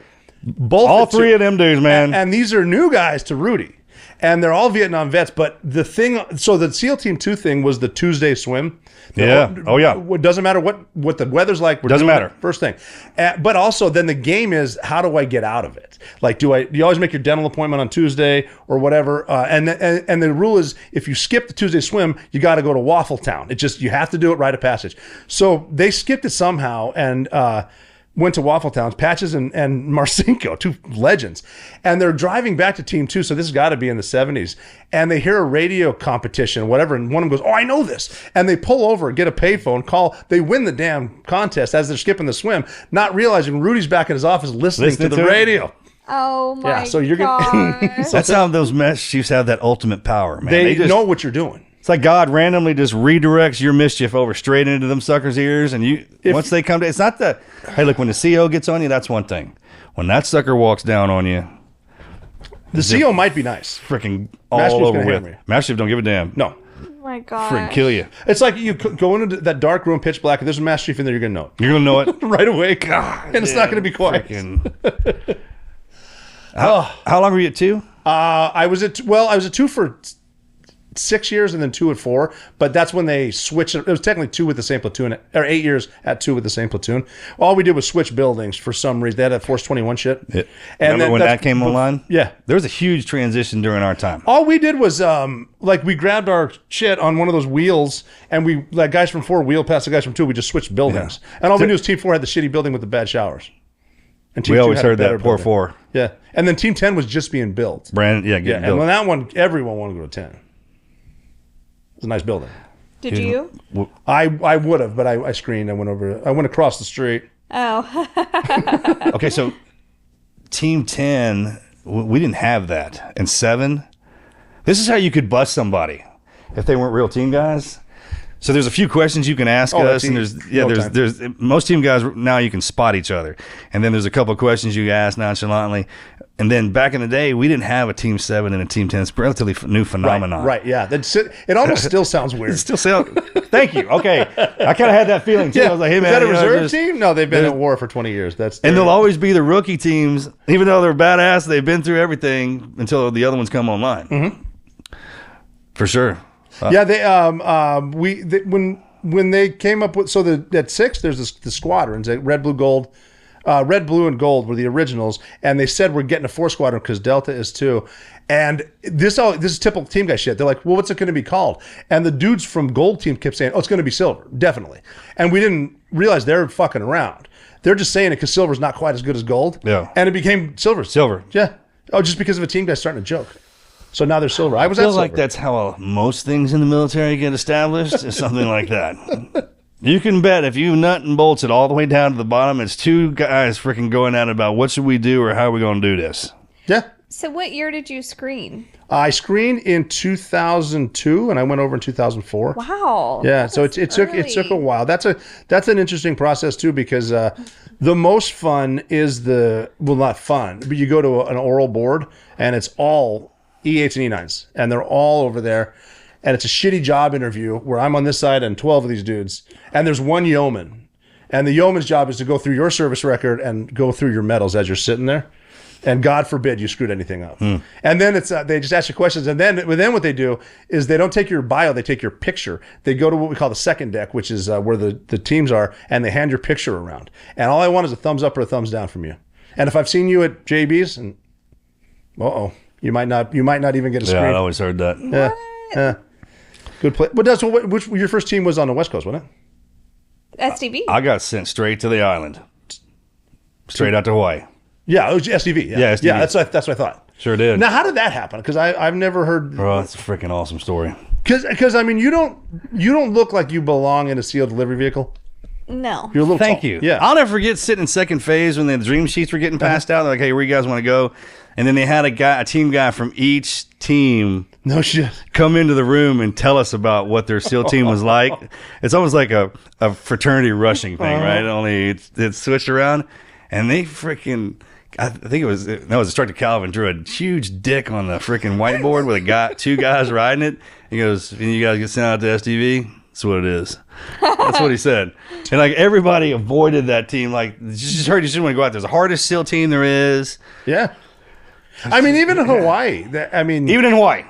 Both all 3 of them dudes, man. And these are new guys to Rudy. And they're all Vietnam vets. But the thing, so the SEAL Team 2 thing was the Tuesday swim. Yeah. Oh, yeah. It doesn't matter what the weather's like. Doesn't matter. First thing. But also then the game is, how do I get out of it? Like, do you always make your dental appointment on Tuesday or whatever? And the rule is, if you skip the Tuesday swim, you got to go to Waffle Town. You have to do it rite of passage. So they skipped it somehow and went to Waffle Town, Patches and Marcinko, 2 legends. And they're driving back to Team 2, so this has got to be in the 70s. And they hear a radio competition, whatever, and one of them goes, oh, I know this. And they pull over, get a payphone, call. They win the damn contest as they're skipping the swim, not realizing Rudy's back in his office listening to the radio. Oh my god. So you're gonna. That's how those Master Chiefs have that ultimate power, man. They just know what you're doing. It's like God randomly just redirects your mischief over straight into them suckers' ears, and once they come to, it's not the, hey, look, when the CO gets on you, that's one thing. When that sucker walks down on you, the CO might be nice. Freaking all over with. Master Chief don't give a damn. No. Oh my god. Freaking kill you. It's like you go into that dark room, pitch black, and there's a Master Chief in there, you're gonna know it. You're gonna know it right away. God, and it's not gonna be quiet. How long were you at 2? I was at 2 for 6 years and then 2 at 4, but that's when they switched. It was technically 2 with the same platoon, or 8 years at 2 with the same platoon. All we did was switch buildings for some reason. They had that Force 21 shit. Yeah. And remember when that came online? Yeah. There was a huge transition during our time. All we did was we grabbed our shit on one of those wheels, and we guys from 4 wheeled past the guys from 2. We just switched buildings, and all we knew was Team 4 had the shitty building with the bad showers. And we always heard that, poor 4. Yeah, and then Team 10 was just being built. Getting built. And when that one, everyone wanted to go to 10. It's a nice building. Did you? I would have, but I screened. I went across the street. Oh. Okay, so Team 10, we didn't have that. And 7, this is how you could bust somebody if they weren't real team guys. So there's a few questions you can ask us, and there's most team guys now you can spot each other, and then there's a couple of questions you ask nonchalantly, and then back in the day we didn't have a Team 7 and a Team 10. It's a relatively new phenomenon. Right, yeah. It almost still sounds weird. It still sounds. Thank you. Okay, I kind of had that feeling too. Yeah. I was like, hey man, is that a reserve team? No, they've been at war for 20 years. And they'll always be the rookie teams, even though they're badass. They've been through everything until the other ones come online. Mm-hmm. For sure. Yeah, when they came up with at 6 there's the squadrons, red, blue, gold. Red, blue, and gold were the originals, and they said we're getting a 4 squadron because Delta is 2. And this is typical team guy shit. They're like, well, what's it going to be called? And the dudes from Gold Team kept saying, oh, it's going to be Silver, definitely. And we didn't realize they're fucking around. They're just saying it because Silver's not quite as good as Gold. Yeah. And it became Silver. Silver. Yeah. Oh, just because of a team guy starting to joke. So now they're Silver. I feel like that's how most things in the military get established, is something like that. You can bet if you nut and bolts it all the way down to the bottom, it's 2 guys freaking going at it about what should we do or how are we going to do this. Yeah. So what year did you screen? I screened in 2002, and I went over in 2004. Wow. Yeah, so it took a while. That's an interesting process too, because the most fun is not fun, but you go to an oral board and it's all E8s and E9s, and they're all over there, and it's a shitty job interview where I'm on this side and 12 of these dudes, and there's one yeoman, and the yeoman's job is to go through your service record and go through your medals as you're sitting there. And God forbid you screwed anything up. And then it's they just ask you questions. And then what they do is they don't take your bio, they take your picture. They go to what we call the second deck, which is where the teams are, and they hand your picture around. And all I want is a thumbs up or a thumbs down from you. And if I've seen you at JB's, and you might not even get a screen. Yeah, I always heard that. Yeah. Good play. But which your first team was on the West Coast, wasn't it? SDV. I got sent straight to the island, straight out to Hawaii. Yeah, it was SDV. Yeah, SDV. Yeah, that's what I thought. Sure did. Now, how did that happen? Because I've never heard. Bro, that's a freaking awesome story. Because I mean, you don't look like you belong in a SEAL delivery vehicle. No. You're a little Thank tall. you. Yeah. I'll never forget sitting in second phase when the dream sheets were getting passed out. They're like, hey, where you guys want to go? And then they had a team guy from each team no shit come into the room and tell us about what their SEAL team was like. It's almost like a fraternity rushing thing, right? Only it's switched around. And they freaking... I think it was Instructor Calvin drew a huge dick on the freaking whiteboard with two guys riding it. He goes, "And you guys get sent out to SDV? That's what it is." That's what he said. And like everybody avoided that team. Like just heard you shouldn't want to go out there. It's the hardest SEAL team there is. Yeah. I mean, even in Hawaii. Even in Hawaii.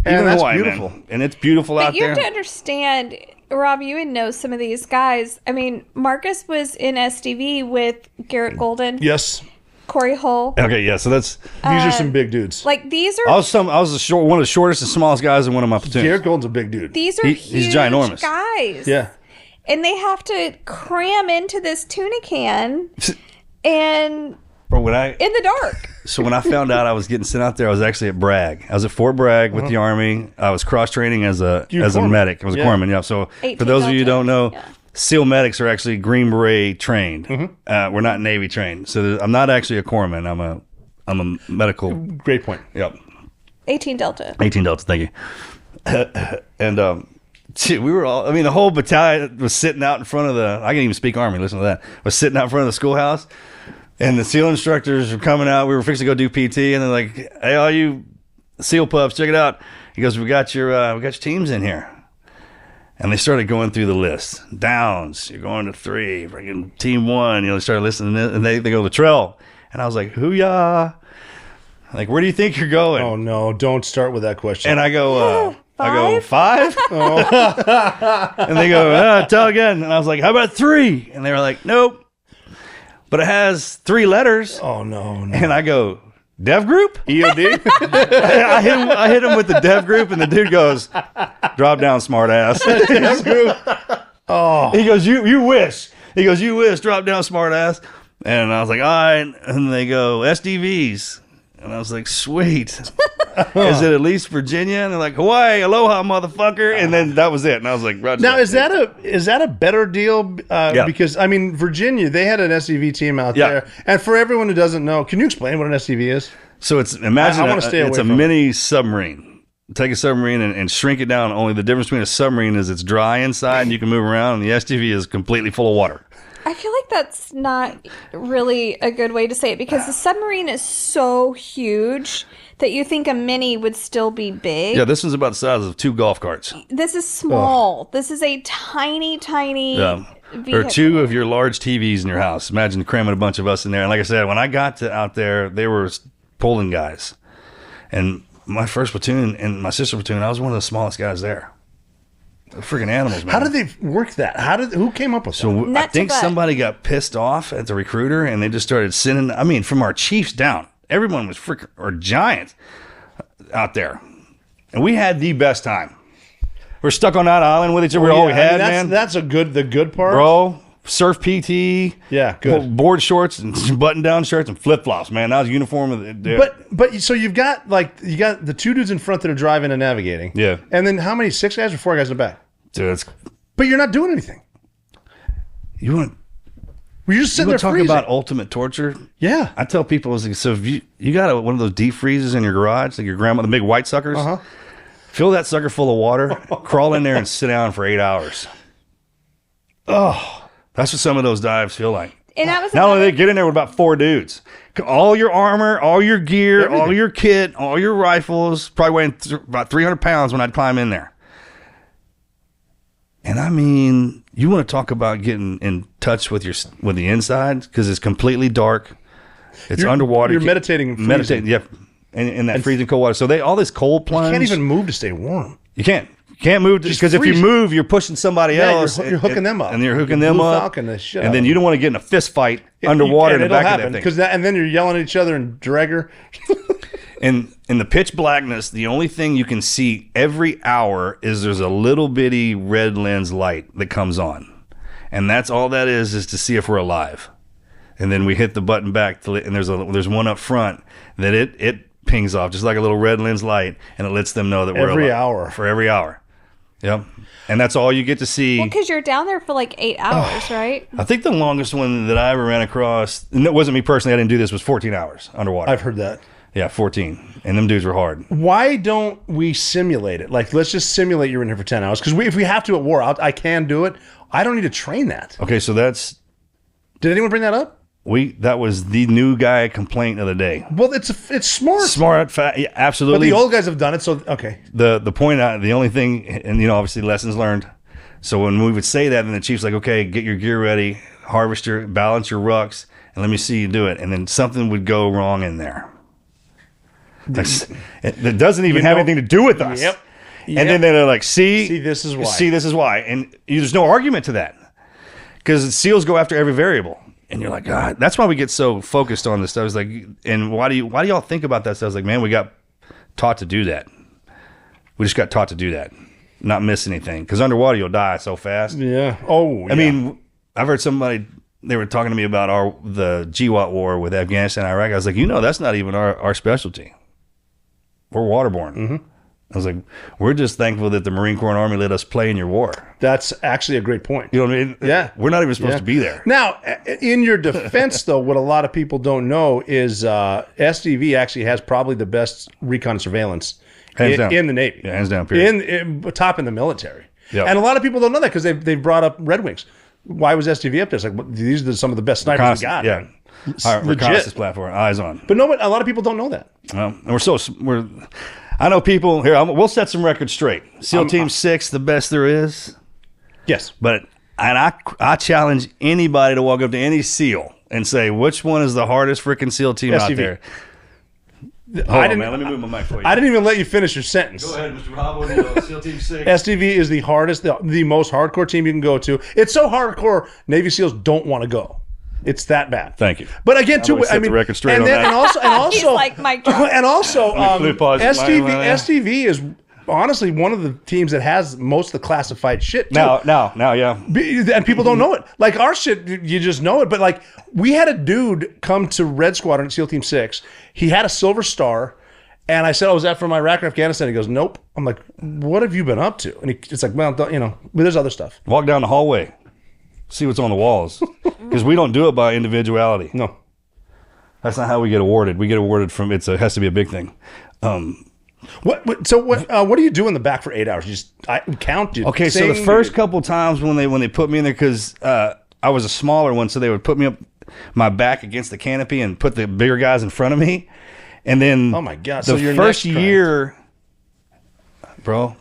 And that's Hawaii, beautiful. Man. And it's beautiful out But you there. have to understand, Rob, you would know some of these guys. I mean, Marcus was in SDV with Garrett Golden. Yes. Corey Hull. Okay, yeah. So these are some big dudes. Like these are. I was one of the shortest and smallest guys in one of my platoons. Garrett Golden's a big dude. These are he's ginormous guys. Yeah. And they have to cram into this tuna can, and Bro, in the dark. So when I found out I was getting sent out there, I was actually at Bragg. I was at Fort Bragg with the Army. I was cross training as a medic. I was a corpsman. Yeah. So for those of you who don't know. Yeah. SEAL medics are actually Green Beret trained. We're not Navy trained, so I'm not actually a corpsman. I'm a medical. Great point. Yep. 18 Delta. 18 Delta. Thank you. And we were all. I mean, the whole battalion was sitting out in front of the. I can't even speak Army. Listen to that. Was sitting out in front of the schoolhouse, and the SEAL instructors were coming out. We were fixing to go do PT, and they're like, "Hey, all you SEAL pups, check it out." He goes, "We got your teams in here." And they started going through the list. Downs, you're going to 3. Freaking team 1. They started listening, and they go to Trail. And I was like, hoo-yah. Like, where do you think you're going? Oh, no. Don't start with that question. And I go, 5? Oh. And they go, tell again. And I was like, how about 3? And they were like, nope. But it has 3 letters. Oh, no. And I go, Dev group? EOD? I hit him with the Dev group, and the dude goes, drop down, smart ass. Dev group? Oh. He goes, you wish. He goes, you wish, drop down, smart ass. And I was like, all right. And they go, SDVs. And I was like, sweet. Is it at least Virginia? And they're like, Hawaii, aloha, motherfucker. And then that was it. And I was like, Roger. Now, is that a better deal? Yeah. Because, I mean, Virginia, they had an SDV team out there. And for everyone who doesn't know, can you explain what an SDV is? So it's, imagine it's a mini submarine. Take a submarine and shrink it down. Only the difference between a submarine is it's dry inside and you can move around. And the SDV is completely full of water. I feel like that's not really a good way to say it because the submarine is so huge that you think a mini would still be big. Yeah, this one's about the size of 2 golf carts. This is small. Oh. This is a tiny vehicle. Or 2 of your large TVs in your house. Imagine cramming a bunch of us in there. And like I said, when I got out there, they were pulling guys. And my first platoon and my sister platoon, I was one of the smallest guys there. They're freaking animals, man. How did they work that? Who came up with that? So I think somebody got pissed off at the recruiter, and they just started sending. I mean, from our chiefs down, everyone was giant out there, and we had the best time. We're stuck on that island with each other. All we had, man. That's the good part, bro. Surf PT, yeah, good. Board shorts and button-down shirts and flip-flops, man. That was uniform of the. But so you got the 2 dudes in front that are driving and navigating, yeah. And then how many? 6 guys or 4 guys in the back? Dude, but you're not doing anything. You want Were you just sitting there talk freezing? about ultimate torture? Yeah. I tell people, it's like, so if you got one of those deep freezes in your garage, like your grandma, the big white suckers, fill that sucker full of water, crawl in there and sit down for 8 hours. Oh, that's what some of those dives feel like. And that was not only they get in there with about 4 dudes, all your armor, all your gear, everything. All your kit, all your rifles, probably weighing about 300 pounds when I'd climb in there. And I mean, you want to talk about getting in touch with the inside, because it's completely dark. It's underwater. You're meditating, yeah, in that freezing cold water. So all this cold plunge. You can't even move to stay warm. You can't. You can't move because if you move, you're pushing somebody else. You're hooking them up, and you're hooking them up. The shit and then you don't want to get in a fist fight underwater in the back of that thing. And then you're yelling at each other and dragger. And in the pitch blackness, the only thing you can see every hour is there's a little bitty red lens light that comes on. And that's all that is to see if we're alive. And then we hit the button back, and there's one up front that it pings off, just like a little red lens light, and it lets them know that we're alive. Every hour. For every hour. Yep. And that's all you get to see. Well, because you're down there for like 8 hours, right? I think the longest one that I ever ran across, and it wasn't me personally, I didn't do this, was 14 hours underwater. I've heard that. Yeah, 14. And them dudes were hard. Why don't we simulate it? Like, let's just simulate you're in here for 10 hours. Because if we have to at war, I can do it. I don't need to train that. Okay, so that's... Did anyone bring that up? That was the new guy complaint of the day. Well, it's smart. Smart, yeah, absolutely. But the old guys have done it, so okay. The point, the only thing, and obviously lessons learned. So when we would say that, then the chief's like, okay, get your gear ready, balance your rucks, and let me see you do it. And then something would go wrong in there. It doesn't even have anything to do with us. Yep. And then they're like, see, this is why. See, this is why. And there's no argument to that. Because SEALs go after every variable. And you're like, God, that's why we get so focused on this stuff. It's like, and why do y'all think about that stuff? It's like, man, we got taught to do that. We just got taught to do that. Not miss anything. Because underwater, you'll die so fast. Yeah. Oh, I mean, I've heard somebody, they were talking to me about the GWAT war with Afghanistan and Iraq. I was like, that's not even our specialty. We're waterborne. Mm-hmm. I was like, we're just thankful that the Marine Corps and Army let us play in your war. That's actually a great point. You know what I mean? Yeah. We're not even supposed to be there. Now, in your defense, though, what a lot of people don't know is SDV actually has probably the best recon surveillance in the Navy. Yeah, hands down, period. In top in the military. Yep. And a lot of people don't know that because they've brought up Red Wings. Why was SDV up there? It's like, well, these are some of the best snipers we got. Yeah. Our reconnaissance platform, eyes on. But a lot of people don't know that. And I know people here. We'll set some records straight. SEAL Team 6, the best there is. Yes, I challenge anybody to walk up to any SEAL and say, which one is the hardest freaking SEAL team out there? Hold on, man. Let me move my mic for you. I didn't even let you finish your sentence. Go ahead, Mr. Rob. SEAL Team 6. SDV is the hardest, the most hardcore team you can go to. It's so hardcore, Navy SEALs don't want to go. It's that bad. Thank you. But again, too, I mean, the record straight and also, he's like Mike Jones. And also, SDV is honestly one of the teams that has most of the classified shit. Too. Now, yeah. And people don't know it. Like our shit, you just know it. But like, we had a dude come to Red Squadron at SEAL Team 6. He had a Silver Star. And I said, was that from Iraq or Afghanistan? He goes, nope. I'm like, what have you been up to? And it's like, well, there's other stuff. Walk down the hallway. See what's on the walls. Because we don't do it by individuality. No. That's not how we get awarded. We get awarded from, it has to be a big thing. What do you do in the back for 8 hours? You just count? Okay, so the first couple times when they put me in there, because I was a smaller one, so they would put me up my back against the canopy and put the bigger guys in front of me. And then oh my God. The first year, bro,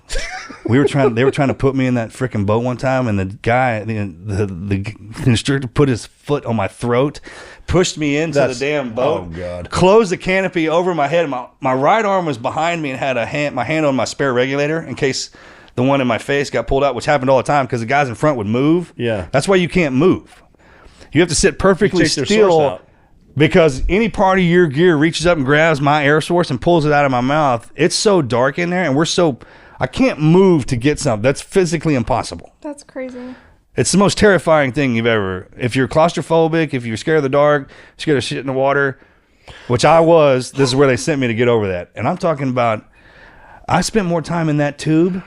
they were trying to put me in that freaking boat one time, and the guy, the instructor put his foot on my throat, pushed me into the damn boat, oh God, closed the canopy over my head. My right arm was behind me and had my hand on my spare regulator in case the one in my face got pulled out, which happened all the time because the guys in front would move. Yeah. That's why you can't move. You have to sit perfectly still. Because any part of your gear reaches up and grabs my air source and pulls it out of my mouth, it's so dark in there, and I can't move to get something. That's physically impossible. That's crazy. It's the most terrifying thing you've ever. If you're claustrophobic, if you're scared of the dark, scared of shit in the water, which I was, this is where they sent me to get over that. And I'm talking about, I spent more time in that tube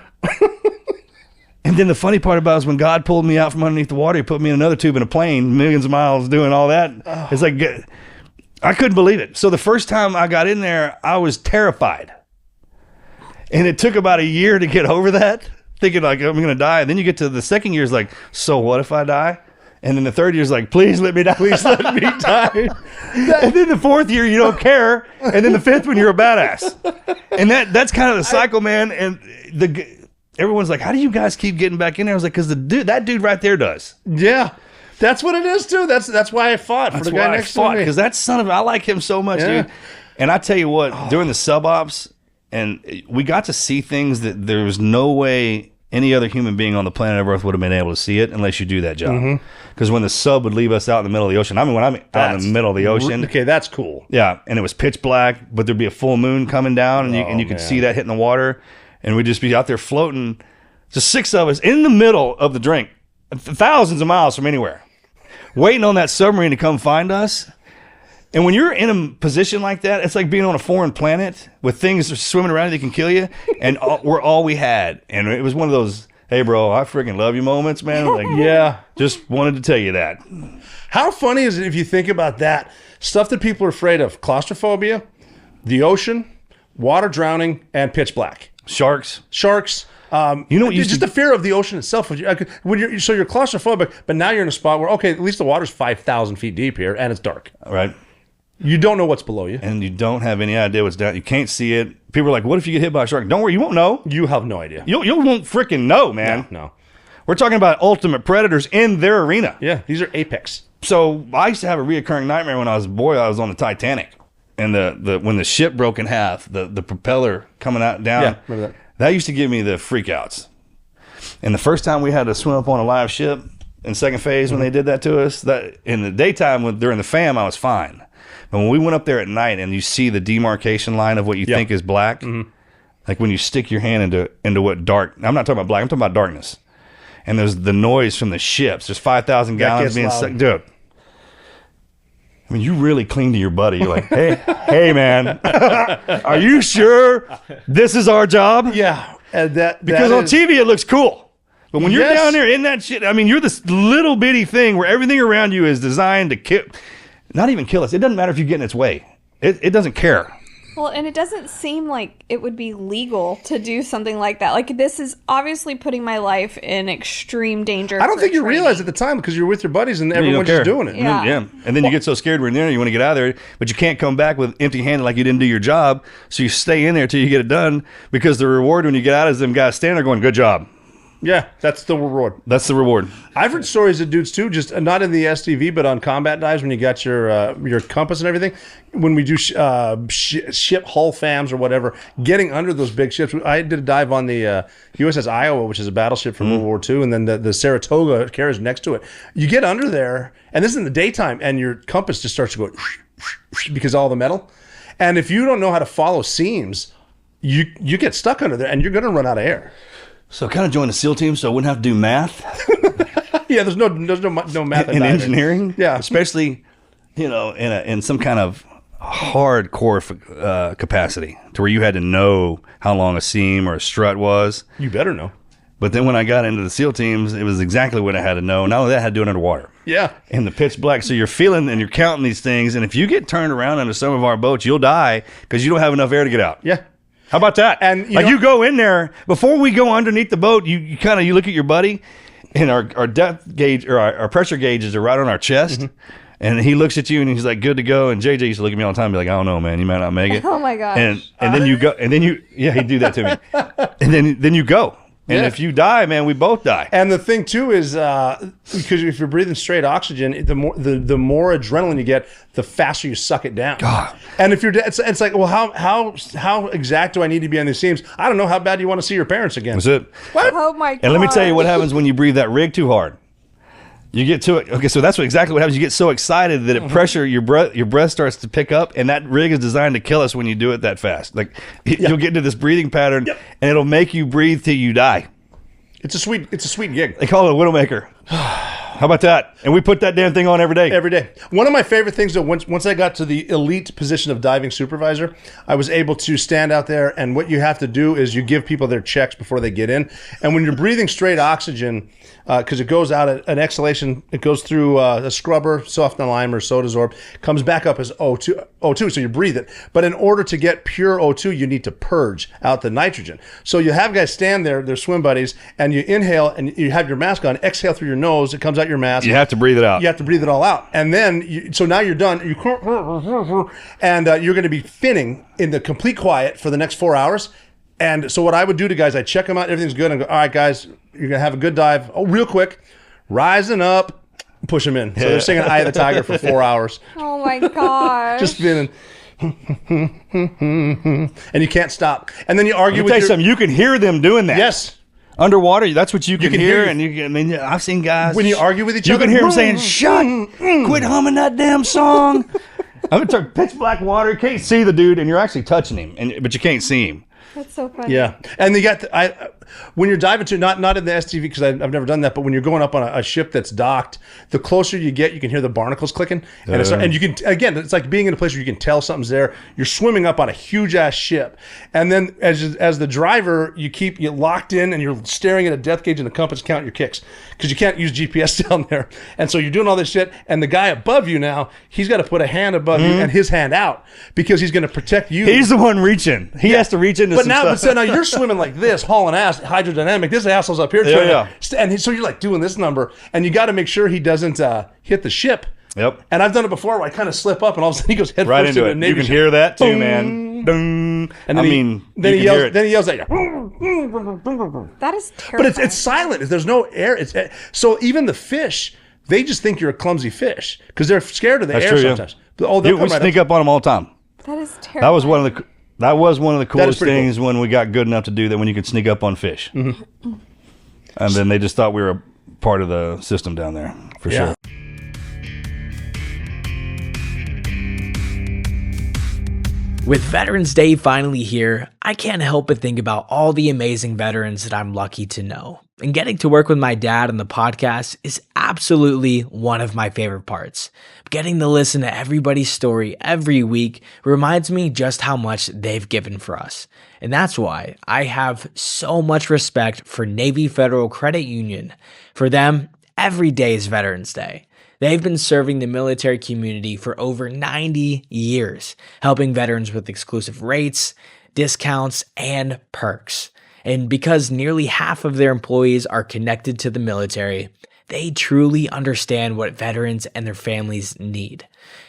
And then the funny part about it is when God pulled me out from underneath the water, he put me in another tube in a plane, millions of miles doing all that. It's like, I couldn't believe it. So the first time I got in there, I was terrified. And it took about a year to get over that, thinking like, I'm going to die. And then you get to the second year, is like, so what if I die? And then the third year is like, please let me die. Please let me die. And then the fourth year, you don't care. And then the fifth one, you're a badass. And that's kind of the cycle, man. And everyone's like, how do you guys keep getting back in there? I was like, because that dude right there does. Yeah. That's what it is, too. That's why I fought for the guy next to me. Because that son of, I like him so much, dude. And I tell you what, during the sub-ops, and we got to see things that there was no way any other human being on the planet of Earth would have been able to see it unless you do that job. Because when the sub would leave us out in the middle of the ocean, when I'm out in the middle of the ocean. Okay, that's cool. Yeah, and it was pitch black, but there'd be a full moon coming down, and you could see that hitting the water, and we'd just be out there floating, just 6 of us in the middle of the drink, thousands of miles from anywhere, waiting on that submarine to come find us. And when you're in a position like that, it's like being on a foreign planet with things swimming around that can kill you. And we're all we had. And it was one of those, hey, bro, I freaking love you moments, man. Like, yeah, just wanted to tell you that. How funny is it if you think about that? Stuff that people are afraid of. Claustrophobia, the ocean, water drowning, and pitch black. Sharks. Just the fear of the ocean itself. So you're claustrophobic, but now you're in a spot where, okay, at least the water's 5,000 feet deep here, and it's dark. Right. You don't know what's below you. And you don't have any idea what's down. You can't see it. People are like, what if you get hit by a shark? Don't worry, you won't know. You have no idea. You won't freaking know, man. No. We're talking about ultimate predators in their arena. Yeah, these are apex. So I used to have a reoccurring nightmare when I was a boy. I was on the Titanic. And when the ship broke in half, the propeller coming out down. Yeah, remember that. That used to give me the freakouts. And the first time we had to swim up on a live ship in second phase when they did that to us, that in the daytime during the FAM, I was fine. But when we went up there at night and you see the demarcation line of what you think is black, like when you stick your hand into what dark, I'm not talking about black, I'm talking about darkness. And there's the noise from the ships. There's 5,000 gallons being sucked. Dude. I mean, you really cling to your buddy. You're like, hey, man, are you sure this is our job? Yeah. Because on TV, it looks cool. But when you're down there in that shit, I mean, you're this little bitty thing where everything around you is designed to kill, not even kill us. It doesn't matter if you get in its way. It doesn't care. Well, and it doesn't seem like it would be legal to do something like that. Like, this is obviously putting my life in extreme danger. I don't think you realize at the time because you're with your buddies and everyone's just doing it. Yeah. And then you get so scared when you're in there, you want to get out of there, but you can't come back with empty-handed like you didn't do your job. So you stay in there till you get it done because the reward when you get out is them guys standing there going, good job. Yeah, that's the reward. That's the reward. I've heard stories of dudes too, just not in the STV, but on combat dives when you got your compass and everything. When we do ship hull FAMs or whatever, getting under those big ships. I did a dive on the USS Iowa, which is a battleship from World War II, and then the Saratoga carriers next to it. You get under there, and this is in the daytime, and your compass just starts to go because of all the metal. And if you don't know how to follow seams, you get stuck under there, and you're going to run out of air. So kind of join the SEAL team so I wouldn't have to do math. Yeah, there's no math in engineering. Yeah, especially in some kind of hardcore capacity to where you had to know how long a seam or a strut was. You better know. But then when I got into the SEAL teams, it was exactly what I had to know. Not only that, I had to do it underwater. Yeah. In the pitch black. So you're feeling and you're counting these things. And if you get turned around under some of our boats, you'll die because you don't have enough air to get out. Yeah. How about that? And you go in there before we go underneath the boat. You look at your buddy, and our depth gauge or our pressure gauges are right on our chest. And he looks at you and he's like, "Good to go." And JJ used to look at me all the time, and be like, "I don't know, man. You might not make it." Oh my gosh! And then you go, and then he'd do that to me. And then you go. And if you die, man, we both die. And the thing too is because if you're breathing straight oxygen, the more adrenaline you get, the faster you suck it down. God. And if you're it's like, well, how exact do I need to be on these seams? I don't know. How bad do you want to see your parents again? That's it. What? Oh my God! And let me tell you what happens when you breathe that rig too hard. You get to it. Okay, so that's exactly what happens. You get so excited that it pressure your breath starts to pick up, and that rig is designed to kill us when you do it that fast. Like you'll get into this breathing pattern, and it'll make you breathe till you die. It's a sweet gig. They call it a widowmaker. How about that? And we put that damn thing on every day. Every day. One of my favorite things, though, once I got to the elite position of diving supervisor, I was able to stand out there, and what you have to do is you give people their checks before they get in. And when you're breathing straight oxygen, because it goes out at an exhalation, it goes through a scrubber, soft lime or Sodasorb, comes back up as O2, so you breathe it. But in order to get pure O2, you need to purge out the nitrogen. So you have guys stand there, they're swim buddies, and you inhale and you have your mask on, exhale through your nose, it comes out your mask. You have to breathe it out. You have to breathe it all out. And then, so now you're done, and you're going to be finning in the complete quiet for the next 4 hours. And so what I would do to guys, I check them out, everything's good, and go, all right, guys, you're going to have a good dive. Oh, real quick, rising up, push them in. So they're singing Eye of the Tiger for 4 hours. Oh, my gosh. Just spinning. And you can't stop. And then you argue with tell you something, you can hear them doing that. Yes. Underwater, that's what you can hear. hear. And I mean, I've seen guys. When you argue with each you other. can hear them saying, quit humming that damn song. I'm going to pitch black water. You can't see the dude, and you're actually touching him, but you can't see him. That's so funny. Yeah, and you got when you're diving to not in the STV because I've never done that, but when you're going up on a ship that's docked, the closer you get, you can hear the barnacles clicking, and you can it's like being in a place where you can tell something's there. You're swimming up on a huge ass ship, and then as the driver, you locked in and you're staring at a depth gauge and the compass counting your kicks because you can't use GPS down there, and so you're doing all this shit, and the guy above you now, he's got to put a hand above you and his hand out because he's going to protect you. He's the one reaching. He has to reach into. But now you're swimming like this, hauling ass, hydrodynamic. This asshole's up here. And so you're like doing this number, and you got to make sure he doesn't hit the ship. Yep. And I've done it before where I kind of slip up, and all of a sudden he goes head right first into it. a Navy You can ship. hear that too, Boom. man. Ding. And then he yells at you. That is terrible. But it's silent. There's no air. So even the fish, they just think you're a clumsy fish because they're scared of the air sometimes. Yeah. We sneak up on them all the time. That is terrible. That was one of the coolest things when we got good enough to do that, when you could sneak up on fish. Mm-hmm. And then they just thought we were a part of the system down there, for sure. With Veterans Day finally here, I can't help but think about all the amazing veterans that I'm lucky to know. And getting to work with my dad on the podcast is absolutely one of my favorite parts. Getting to listen to everybody's story every week reminds me just how much they've given for us. And that's why I have so much respect for Navy Federal Credit Union. For them, every day is Veterans Day. They've been serving the military community for over 90 years, helping veterans with exclusive rates, discounts, and perks. And because nearly half of their employees are connected to the military, they truly understand what veterans and their families need.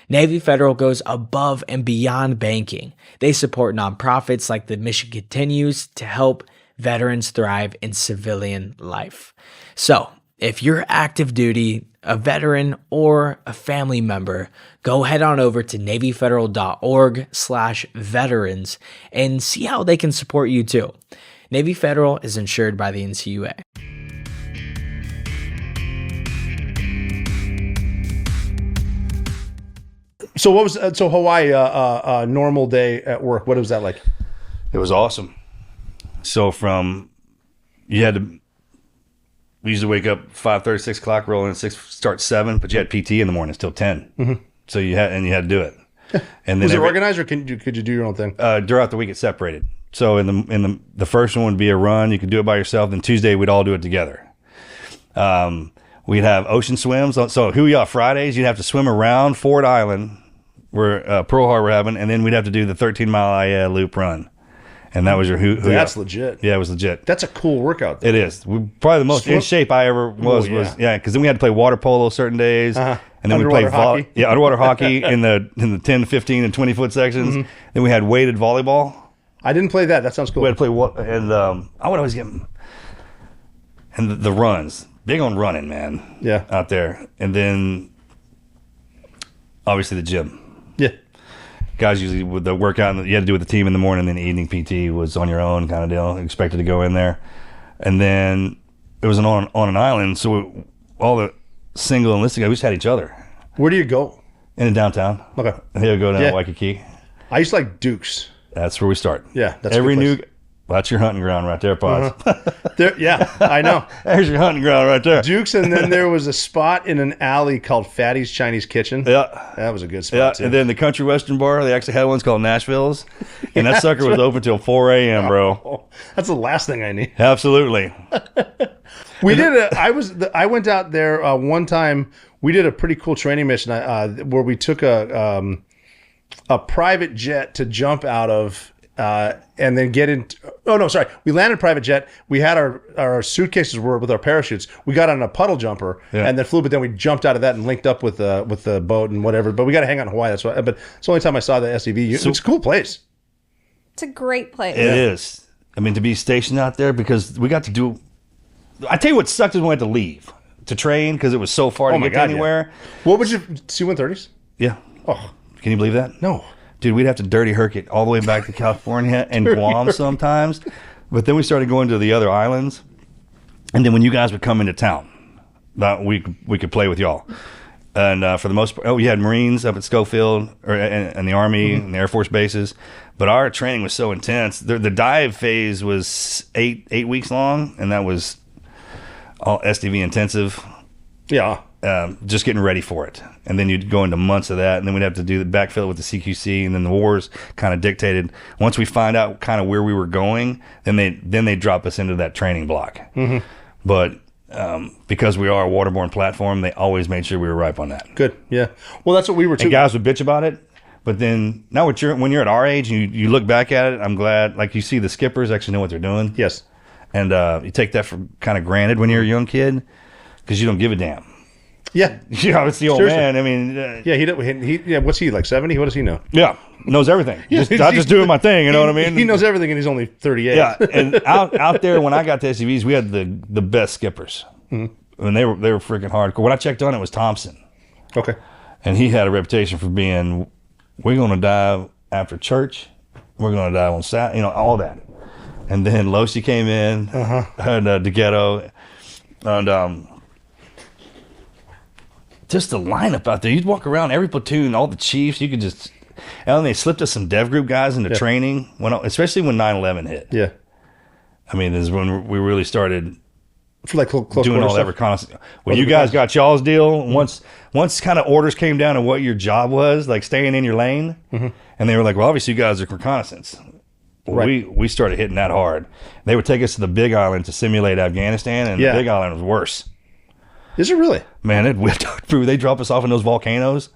Navy Federal goes above and beyond banking. They support nonprofits like the Mission Continues to help veterans thrive in civilian life. So, if you're active duty, a veteran, or a family member, go head on over to NavyFederal.org/veterans and see how they can support you too. Navy Federal is insured by the NCUA. So what was Hawaii normal day at work? What was that like? It was awesome. So we usually wake up 5:30, 6 o'clock, roll in at 6, start 7, but you had PT in the morning till 10. Mm-hmm. So you had to do it. And then was it organized, or could you do your own thing? Throughout the week, it's separated. So in the first one would be a run. You could do it by yourself. Then Tuesday, we'd all do it together. We'd have ocean swims. So Huia Fridays, you'd have to swim around Ford Island, where Pearl Harbor having, and then we'd have to do the 13-mile AIA loop run. And that was your Huia. That's legit. Yeah, it was legit. That's a cool workout. It is. Probably the most in shape I ever was. Because then we had to play water polo certain days. And then underwater we played hockey. Underwater hockey in the 10, 15, and 20-foot sections. Mm-hmm. Then we had weighted volleyball. I didn't play that. That sounds cool. We had to play and I would always get the runs. Big on running, man. Yeah. Out there. And then obviously the gym. Yeah. Guys usually with the workout you had to do with the team in the morning, and then evening PT was on your own kind of deal. Expected to go in there. And then it was on an island, so all the single enlisted guys, we just had each other. Where do you go? In downtown. Okay. And he'll go down to Waikiki. I used to like Duke's. That's where we start. Yeah, that's every a good new place. Well, that's your hunting ground right there, Pods. Yeah, I know. There's your hunting ground right there. Duke's, and then there was a spot in an alley called Fatty's Chinese Kitchen. Yeah. That was a good spot, too. And then the Country Western Bar, they actually had ones called Nashville's. And that sucker was open till 4 a.m., bro. Oh, that's the last thing I need. Absolutely. I went out there one time. We did a pretty cool training mission where we took a private jet to jump out of and then get in. Oh, no, sorry. We landed a private jet. We had our suitcases with our parachutes. We got on a puddle jumper and then flew, but then we jumped out of that and linked up with the boat and whatever. But we got to hang out in Hawaii. That's why. But it's the only time I saw the SUV. It's a cool place. It's a great place. It is. I mean, to be stationed out there, because we got to do. I tell you what sucked is when we had to leave to train because it was so far to get anywhere. Yeah. What would you C-130s? Yeah. Oh, can you believe that? No. Dude, we'd have to dirty herc it all the way back to California and Guam sometimes. But then we started going to the other islands. And then when you guys would come into town, we could play with y'all. And for the most part, we had Marines up at Schofield and the Army and the Air Force bases. But our training was so intense. The dive phase was eight weeks long, and that was all SDV intensive. Yeah. Just getting ready for it. And then you'd go into months of that, and then we'd have to do the backfill with the CQC, and then the wars kind of dictated. Once we find out kind of where we were going, then they drop us into that training block. Mm-hmm. But because we are a waterborne platform, they always made sure we were ripe on that. Good, yeah. Well, that's what we were too. And guys would bitch about it, but then now when you're at our age and you look back at it, I'm glad. Like, you see the skippers actually know what they're doing. Yes. And you take that for kind of granted when you're a young kid because you don't give a damn. Yeah. You know, it's the old man. I mean, he what's he, like 70? What does he know? Yeah. Knows everything. I'm just doing my thing, you know what I mean? He knows everything, and he's only 38. Yeah. And out there, when I got to SUVs, we had the best skippers. Mm-hmm. And they were freaking hardcore. When I checked on it, was Thompson. Okay. And he had a reputation for being, we're going to dive after church. We're going to dive on Saturday, you know, all that. And then Losi came in, and DeGhetto, and just the lineup out there. You'd walk around every platoon, all the chiefs. You could just, and then they slipped us some dev group guys into training, especially when 9/11 hit. Yeah, I mean, this is when we really started for like close doing all that reconnaissance. When you guys got y'all's deal, once kind of orders came down on what your job was, like staying in your lane, and they were like, well, obviously you guys are reconnaissance. Well, we started hitting that hard. They would take us to the Big Island to simulate Afghanistan, and the Big Island was worse. Is it really? Man, it whipped through. They drop us off in those volcanoes.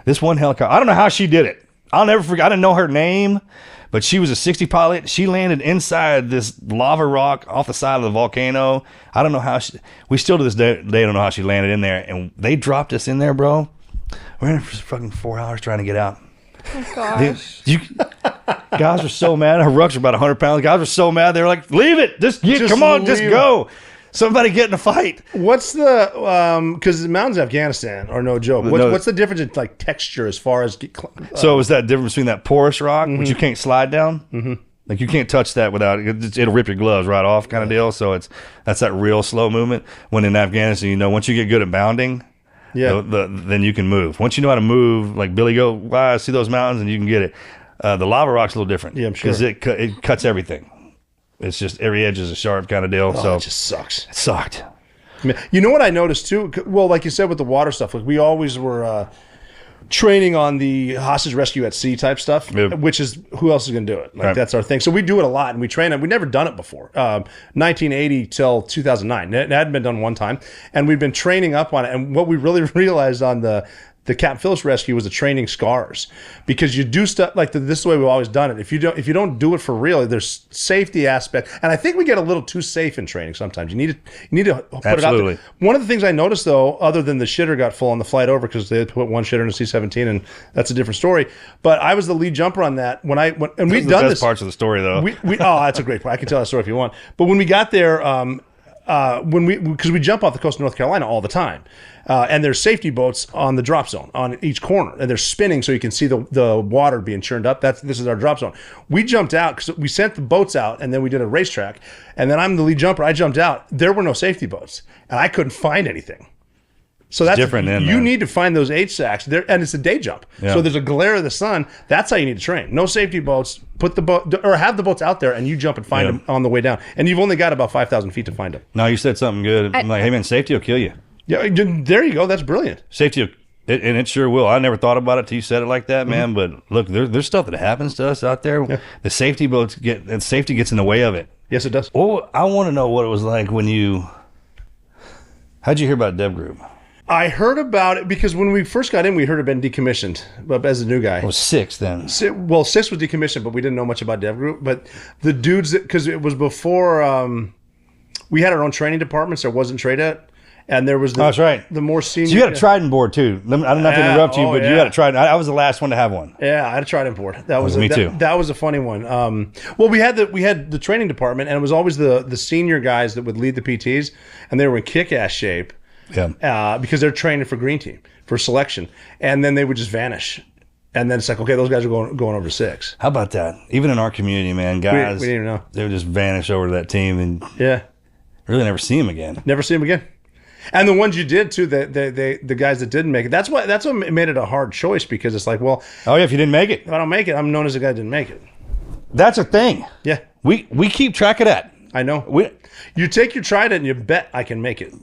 This one helicopter, I don't know how she did it. I'll never forget. I didn't know her name, but she was a 60 pilot. She landed inside this lava rock off the side of the volcano. I don't know how we still to this day don't know how she landed in there. And they dropped us in there, bro. We're in there for fucking 4 hours trying to get out. Oh, gosh. Guys were so mad. Her rucks were about 100 pounds. Guys were so mad. They were like, leave it. Just go. Somebody get in a fight. What's the because the mountains of Afghanistan are no joke. What's the difference in like texture as far as so it was that difference between that porous rock, which you can't slide down, like you can't touch that without it'll rip your gloves right off, kind of deal. So that's that real slow movement. When in Afghanistan, you know, once you get good at bounding, then you can move. Once you know how to move, like Billy Goat, wow, see those mountains, and you can get it. The lava rock's a little different, I'm sure, because it cuts everything. It's just every edge is a sharp kind of deal. So it just sucks. It sucked. You know what I noticed too? Well, like you said with the water stuff, like we always were training on the hostage rescue at sea type stuff, which is who else is going to do it? Like that's our thing. So we do it a lot, and we train it. We'd never done it before. 1980 till 2009, it hadn't been done one time, and we've been training up on it. And what we really realized on the Captain Phillips rescue was the training scars, because you do stuff like this is the way we've always done it. If you don't do it for real, there's safety aspect, and I think we get a little too safe in training sometimes. You need to put it out there. One of the things I noticed though, other than the shitter got full on the flight over because they had put one shitter in a C-17, and that's a different story. But I was the lead jumper on that and we'd done this. Best parts of the story though. That's a great point. I can tell that story if you want. But when we got there, because we jump off the coast of North Carolina all the time. And there's safety boats on the drop zone on each corner, and they're spinning so you can see the water being churned up. This is our drop zone. We jumped out because we sent the boats out, and then we did a racetrack. And then I'm the lead jumper. I jumped out. There were no safety boats, and I couldn't find anything. So that's different then, you man. need to find those HSACs there, and it's a day jump. Yeah. So there's a glare of the sun. That's how you need to train. No safety boats. Put the boat or have the boats out there, and you jump and find them on the way down. And you've only got about 5,000 feet to find them. No, you said something good. I'm like, hey man, safety will kill you. Yeah, there you go. That's brilliant. Safety, and it sure will. I never thought about it till you said it like that, man. But look, there's stuff that happens to us out there. Yeah. The safety boats safety gets in the way of it. Yes, it does. Well, I want to know what it was like when you. How'd you hear about Dev Group? I heard about it because when we first got in, we heard it had been decommissioned as a new guy. It was 6 then. Well, 6 was decommissioned, but we didn't know much about Dev Group. But the dudes, because it was before we had our own training departments, there wasn't TRADET. And there was that's right. The more senior. So you had a Trident board too. I don't have to interrupt you, but you had a Trident. I was the last one to have one. Yeah, I had a Trident board. That was me too. That was a funny one. Well, we had the training department, and it was always the senior guys that would lead the PTs, and they were in kick-ass shape. Yeah. Because they're training for green team for selection, and then they would just vanish, and then it's like, okay, those guys are going over 6. How about that? Even in our community, man, guys, we didn't even know they would just vanish over to that team and really never see them again. Never see them again. And the ones you did too, the guys that didn't make it. That's what made it a hard choice because it's like, well, oh yeah, if you didn't make it, if I don't make it, I'm known as a guy that didn't make it. That's a thing. Yeah, we keep track of that. I know. You take your Trident and you bet I can make it.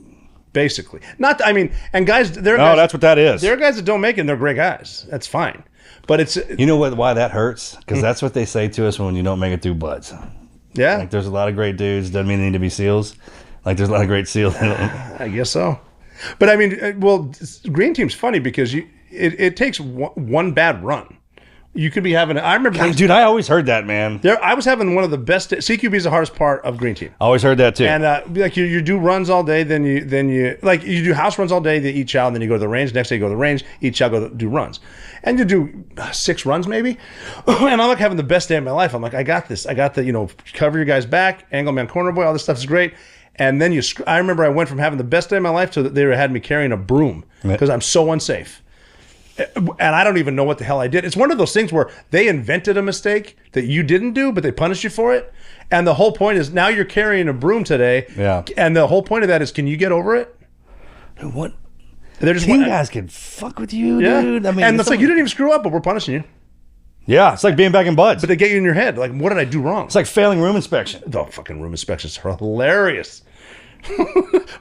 Basically, not. I mean, and guys, that's what that is. There are guys that don't make it, and they're great guys. That's fine, but it's you know why that hurts because that's what they say to us when you don't make it through buds. Yeah, like there's a lot of great dudes. Doesn't mean they need to be SEALs. Like there's a lot of great SEALs. I guess so, but I mean, well, green team's funny because it takes one bad run. You could be having. I remember, dude. I always heard that, man. I was having one of the best. CQB is the hardest part of green team. I always heard that too. And like you do runs all day, then you like you do house runs all day. They eat chow, and then you go to the range. Next day you go to the range, eat chow, go do runs, and you do 6 runs maybe. And I'm like having the best day of my life. I'm like, I got this. I got the cover your guys back, angle man, corner boy. All this stuff is great. And then I remember I went from having the best day of my life to they had me carrying a broom because I'm so unsafe. And I don't even know what the hell I did. It's one of those things where they invented a mistake that you didn't do, but they punished you for it. And the whole point is now you're carrying a broom today. Yeah. And the whole point of that is, can you get over it? What? They're just team guys can fuck with you, dude. I mean, and it's like you didn't even screw up, but we're punishing you. Yeah, it's like being back in buds. But they get you in your head. Like, what did I do wrong? It's like failing room inspection. The fucking room inspections are hilarious.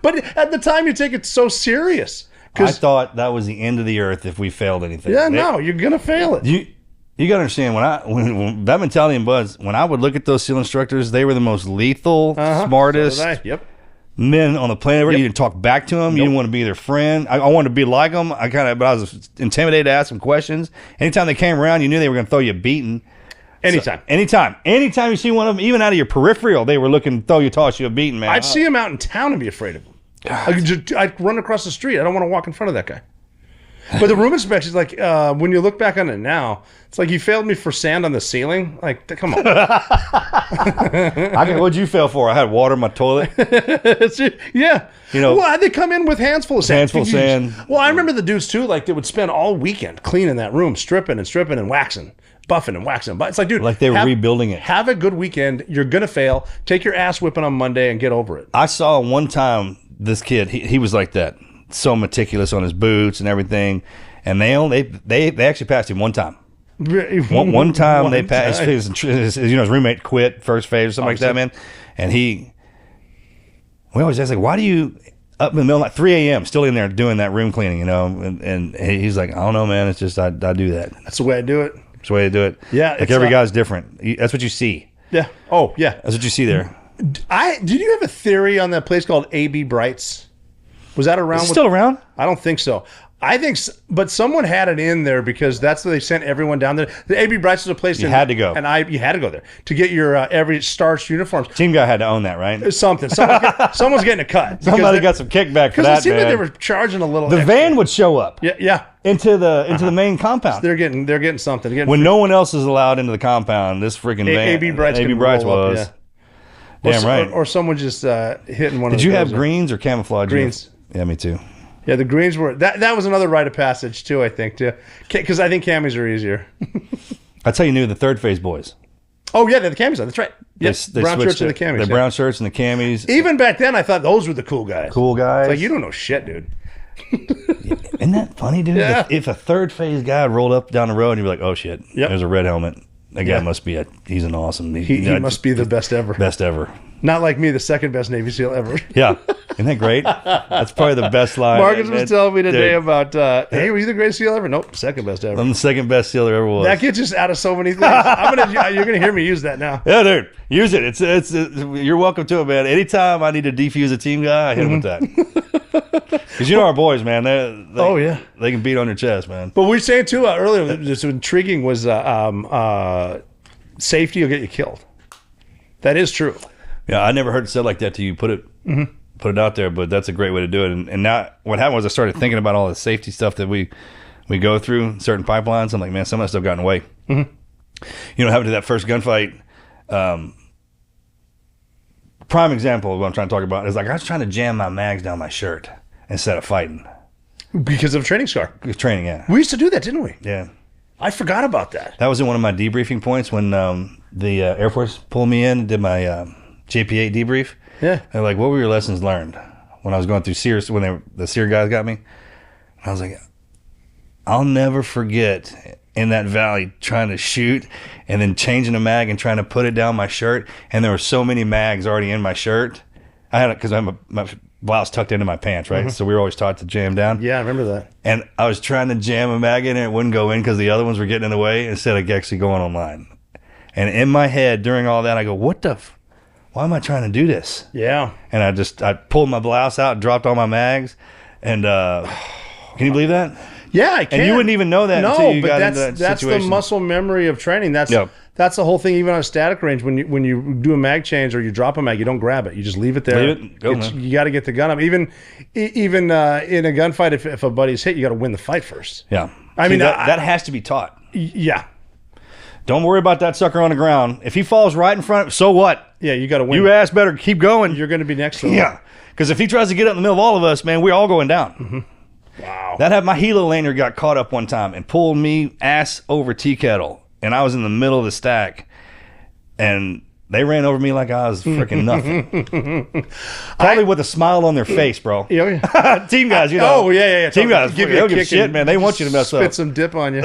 But at the time, you take it so serious. I thought that was the end of the earth if we failed anything. Yeah, no, you're gonna fail it. You got to understand when that mentality in buds. When I would look at those SEAL instructors, they were the most lethal, smartest men on the planet. You didn't talk back to them. You didn't want to be their friend. I wanted to be like them. But I was intimidated to ask them questions. Anytime they came around, you knew they were going to throw you a beating. Anytime. So, anytime you see one of them, even out of your peripheral, they were looking to toss you a beating, man. I'd see them out in town and be afraid of them. I'd run across the street. I don't want to walk in front of that guy. But the room inspection is like, when you look back on it now, it's like you failed me for sand on the ceiling. Like, come on. What'd you fail for? I had water in my toilet. Yeah. Well, they come in with hands full of sand. Hands full of sand. Well, I remember the dudes too, like they would spend all weekend cleaning that room, stripping and waxing, buffing and waxing. But it's like, dude, like they were rebuilding it. Have a good weekend. You're going to fail. Take your ass whipping on Monday and get over it. I saw one time this kid, he was like that. So meticulous on his boots and everything, and they actually passed him one time. One time they passed his roommate quit first phase or something like that, man. And we always ask, like, why do you up in the middle of 3 a.m. still in there doing that room cleaning, and he's like, I don't know, man, it's just I do that. That's the way I do it. That's the way I do it. Yeah, like every guy's different. That's what you see. Yeah. Oh yeah. That's what you see there. Did you have a theory on that place called AB Brights? Was that around? Is it still around? I don't think so. But someone had it in there because that's where they sent everyone down there. The AB Brights is a place you had to go, and you had to go there to get your every starched uniforms. Team guy had to own that, right? Something. Someone's getting a cut. Somebody got some kickback for that. Because it seemed like they were charging a little. The extra. van would show up. Yeah. Into the main compound. So they're getting something. When no one else is allowed into the compound, this freaking van. AB Brights was. Up, yeah. Damn right. Or someone just hitting one. Did you have greens or camouflage? Greens. Yeah, me too. Yeah, the greens were that was another rite of passage too, I think, too, because I think camis are easier. That's how you knew the third phase boys. Oh yeah, they're the camis. That's right. Yes, they brown shirts and the camis. The brown shirts and the camis. Even back then, I thought those were the cool guys. Cool guys. It's like, you don't know shit, dude. Isn't that funny, dude? Yeah. If a third phase guy rolled up down the road and you'd be like, oh shit, there's a red helmet. That guy must be he's an awesome. He must be the best ever. Best ever. Not like me, the second best Navy SEAL ever. Yeah. Isn't that great? That's probably the best line. Marcus was telling me today dude. about, hey, were you the greatest SEAL ever? Nope, second best ever. I'm the second best SEAL there ever was. That gets us out of so many things. You're gonna hear me use that now. Yeah, dude. Use it. It's you're welcome to it, man. Anytime I need to defuse a team guy, I hit him with that. Because you know our boys, man. They can beat on your chest, man. But we were saying too earlier, just intriguing was safety will get you killed. That is true. Yeah, I never heard it said like that till you put it out there, but that's a great way to do it. And now what happened was I started thinking about all the safety stuff that we go through, certain pipelines. I'm like, man, some of that stuff got in the way. You know, having to that first gunfight, prime example of what I'm trying to talk about is like I was trying to jam my mags down my shirt instead of fighting. Because of a training scar. Training, yeah. We used to do that, didn't we? Yeah. I forgot about that. That was in one of my debriefing points when the Air Force pulled me in and did my JP8 debrief. Yeah. They're like, what were your lessons learned when I was going through SEER, when the SEER guys got me? And I was like, I'll never forget in that valley trying to shoot and then changing a mag and trying to put it down my shirt. And there were so many mags already in my shirt. I had it because my blouse tucked into my pants, right? So we were always taught to jam down. Yeah, I remember that. And I was trying to jam a mag in and it wouldn't go in because the other ones were getting in the way instead of actually going online. And in my head during all that, I go, why am I trying to do this? Yeah. And I pulled my blouse out and dropped all my mags. And can you believe that? Yeah, I can. And you wouldn't even know that until you got into that that's situation. the muscle memory of training. That's the whole thing. Even on a static range, when you do a mag change or you drop a mag, you don't grab it. You just leave it there. Leave it. Go, man. You got to get the gun up. Even in a gunfight, if a buddy's hit, you got to win the fight first. Yeah. I mean that has to be taught. Yeah. Don't worry about that sucker on the ground. If he falls right in front, so what? Yeah, you got to win. You ass better keep going. You're going to be next to him. Yeah. Because if he tries to get up in the middle of all of us, man, we're all going down. Wow. That had my helo lanyard got caught up one time and pulled me ass over tea kettle. And I was in the middle of the stack. And they ran over me like I was freaking nothing. Probably with a smile on their face, bro. Yeah. Team guys, you know. Oh, yeah. Team guys, give you a kick shit, man. They want you to mess up. Spit some dip on you.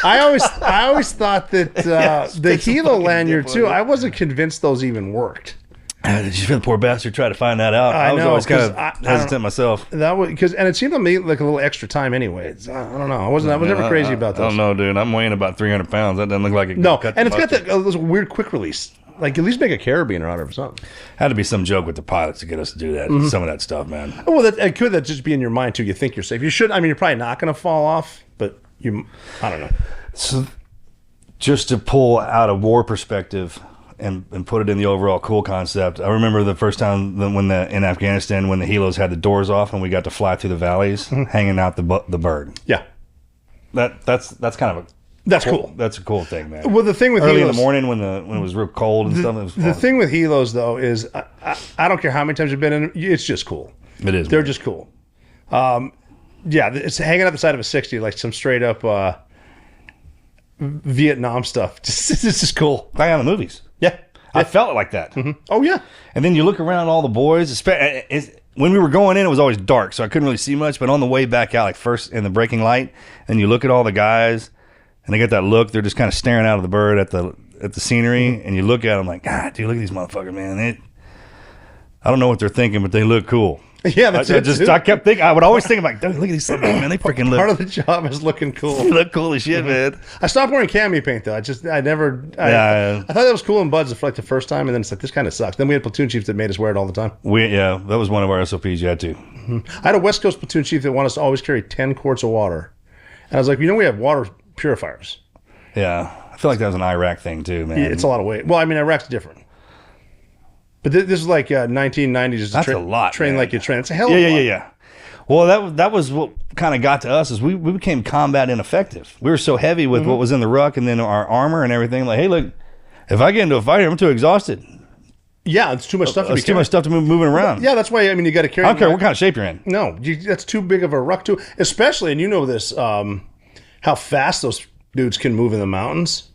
I always thought that the helo lanyard too. I wasn't convinced those even worked. Did you feel the poor bastard try to find that out? I was always kind of hesitant myself. That was and it seemed to me like a little extra time anyway. I don't know. I was never crazy about those. I don't know, dude. I'm weighing about 300 pounds. That doesn't look like it. No, and it's got those weird quick release. Like at least make a carabiner out of it or something. Had to be some joke with the pilots to get us to do that. Some of that stuff, man. Well, it could just be in your mind too. You think you're safe. You should. I mean, you're probably not going to fall off, but I don't know. So, just to pull out a war perspective and put it in the overall cool concept. I remember the first time in Afghanistan when the helos had the doors off and we got to fly through the valleys, hanging out the bird. Yeah, that's kind of cool. That's a cool thing, man. Well, the thing with early helos, in the morning when it was real cold and stuff. It was fun. The thing with helos though is I don't care how many times you've been in. It's just cool. It is. They're just cool. Yeah, it's hanging out the side of a 60 like some straight up Vietnam stuff. It's just cool. Like on the movies. Yeah. I felt like that. Oh, yeah. And then you look around all the boys. When we were going in, it was always dark, so I couldn't really see much. But on the way back out, like first in the breaking light, and you look at all the guys, and they get that look. They're just kind of staring out of the bird at the scenery, and you look at them like, God, dude, look at these motherfuckers, man. I don't know what they're thinking, but they look cool. Yeah, that's I kept thinking. I would always think like, dude, look at these suckers, man. They freaking look. Part of the job is looking cool. They look cool as shit, man. I stopped wearing cami paint though. I thought that was cool in Buds for like the first time, and then it's like this kind of sucks. Then we had platoon chiefs that made us wear it all the time. That was one of our SOPs you had to. I had a West Coast platoon chief that wanted us to always carry 10 quarts of water, and I was like, we have water purifiers. Yeah, I feel like that was an Iraq thing too, man. Yeah, it's a lot of weight. Well, I mean, Iraq's different. But this is like 1990s. That's a lot. Train man. like you train. It's a hell of a lot. Yeah. Well, that was what kind of got to us is we became combat ineffective. We were so heavy with what was in the ruck and then our armor and everything. Like, hey, look, if I get into a fight here, I'm too exhausted. Yeah, it's too much stuff to be It's too much stuff to moving around. Yeah, that's why, I mean, you got to carry... I don't care what kind of shape you're in. No, that's too big of a ruck, too. Especially, and you know this, how fast those dudes can move in the mountains.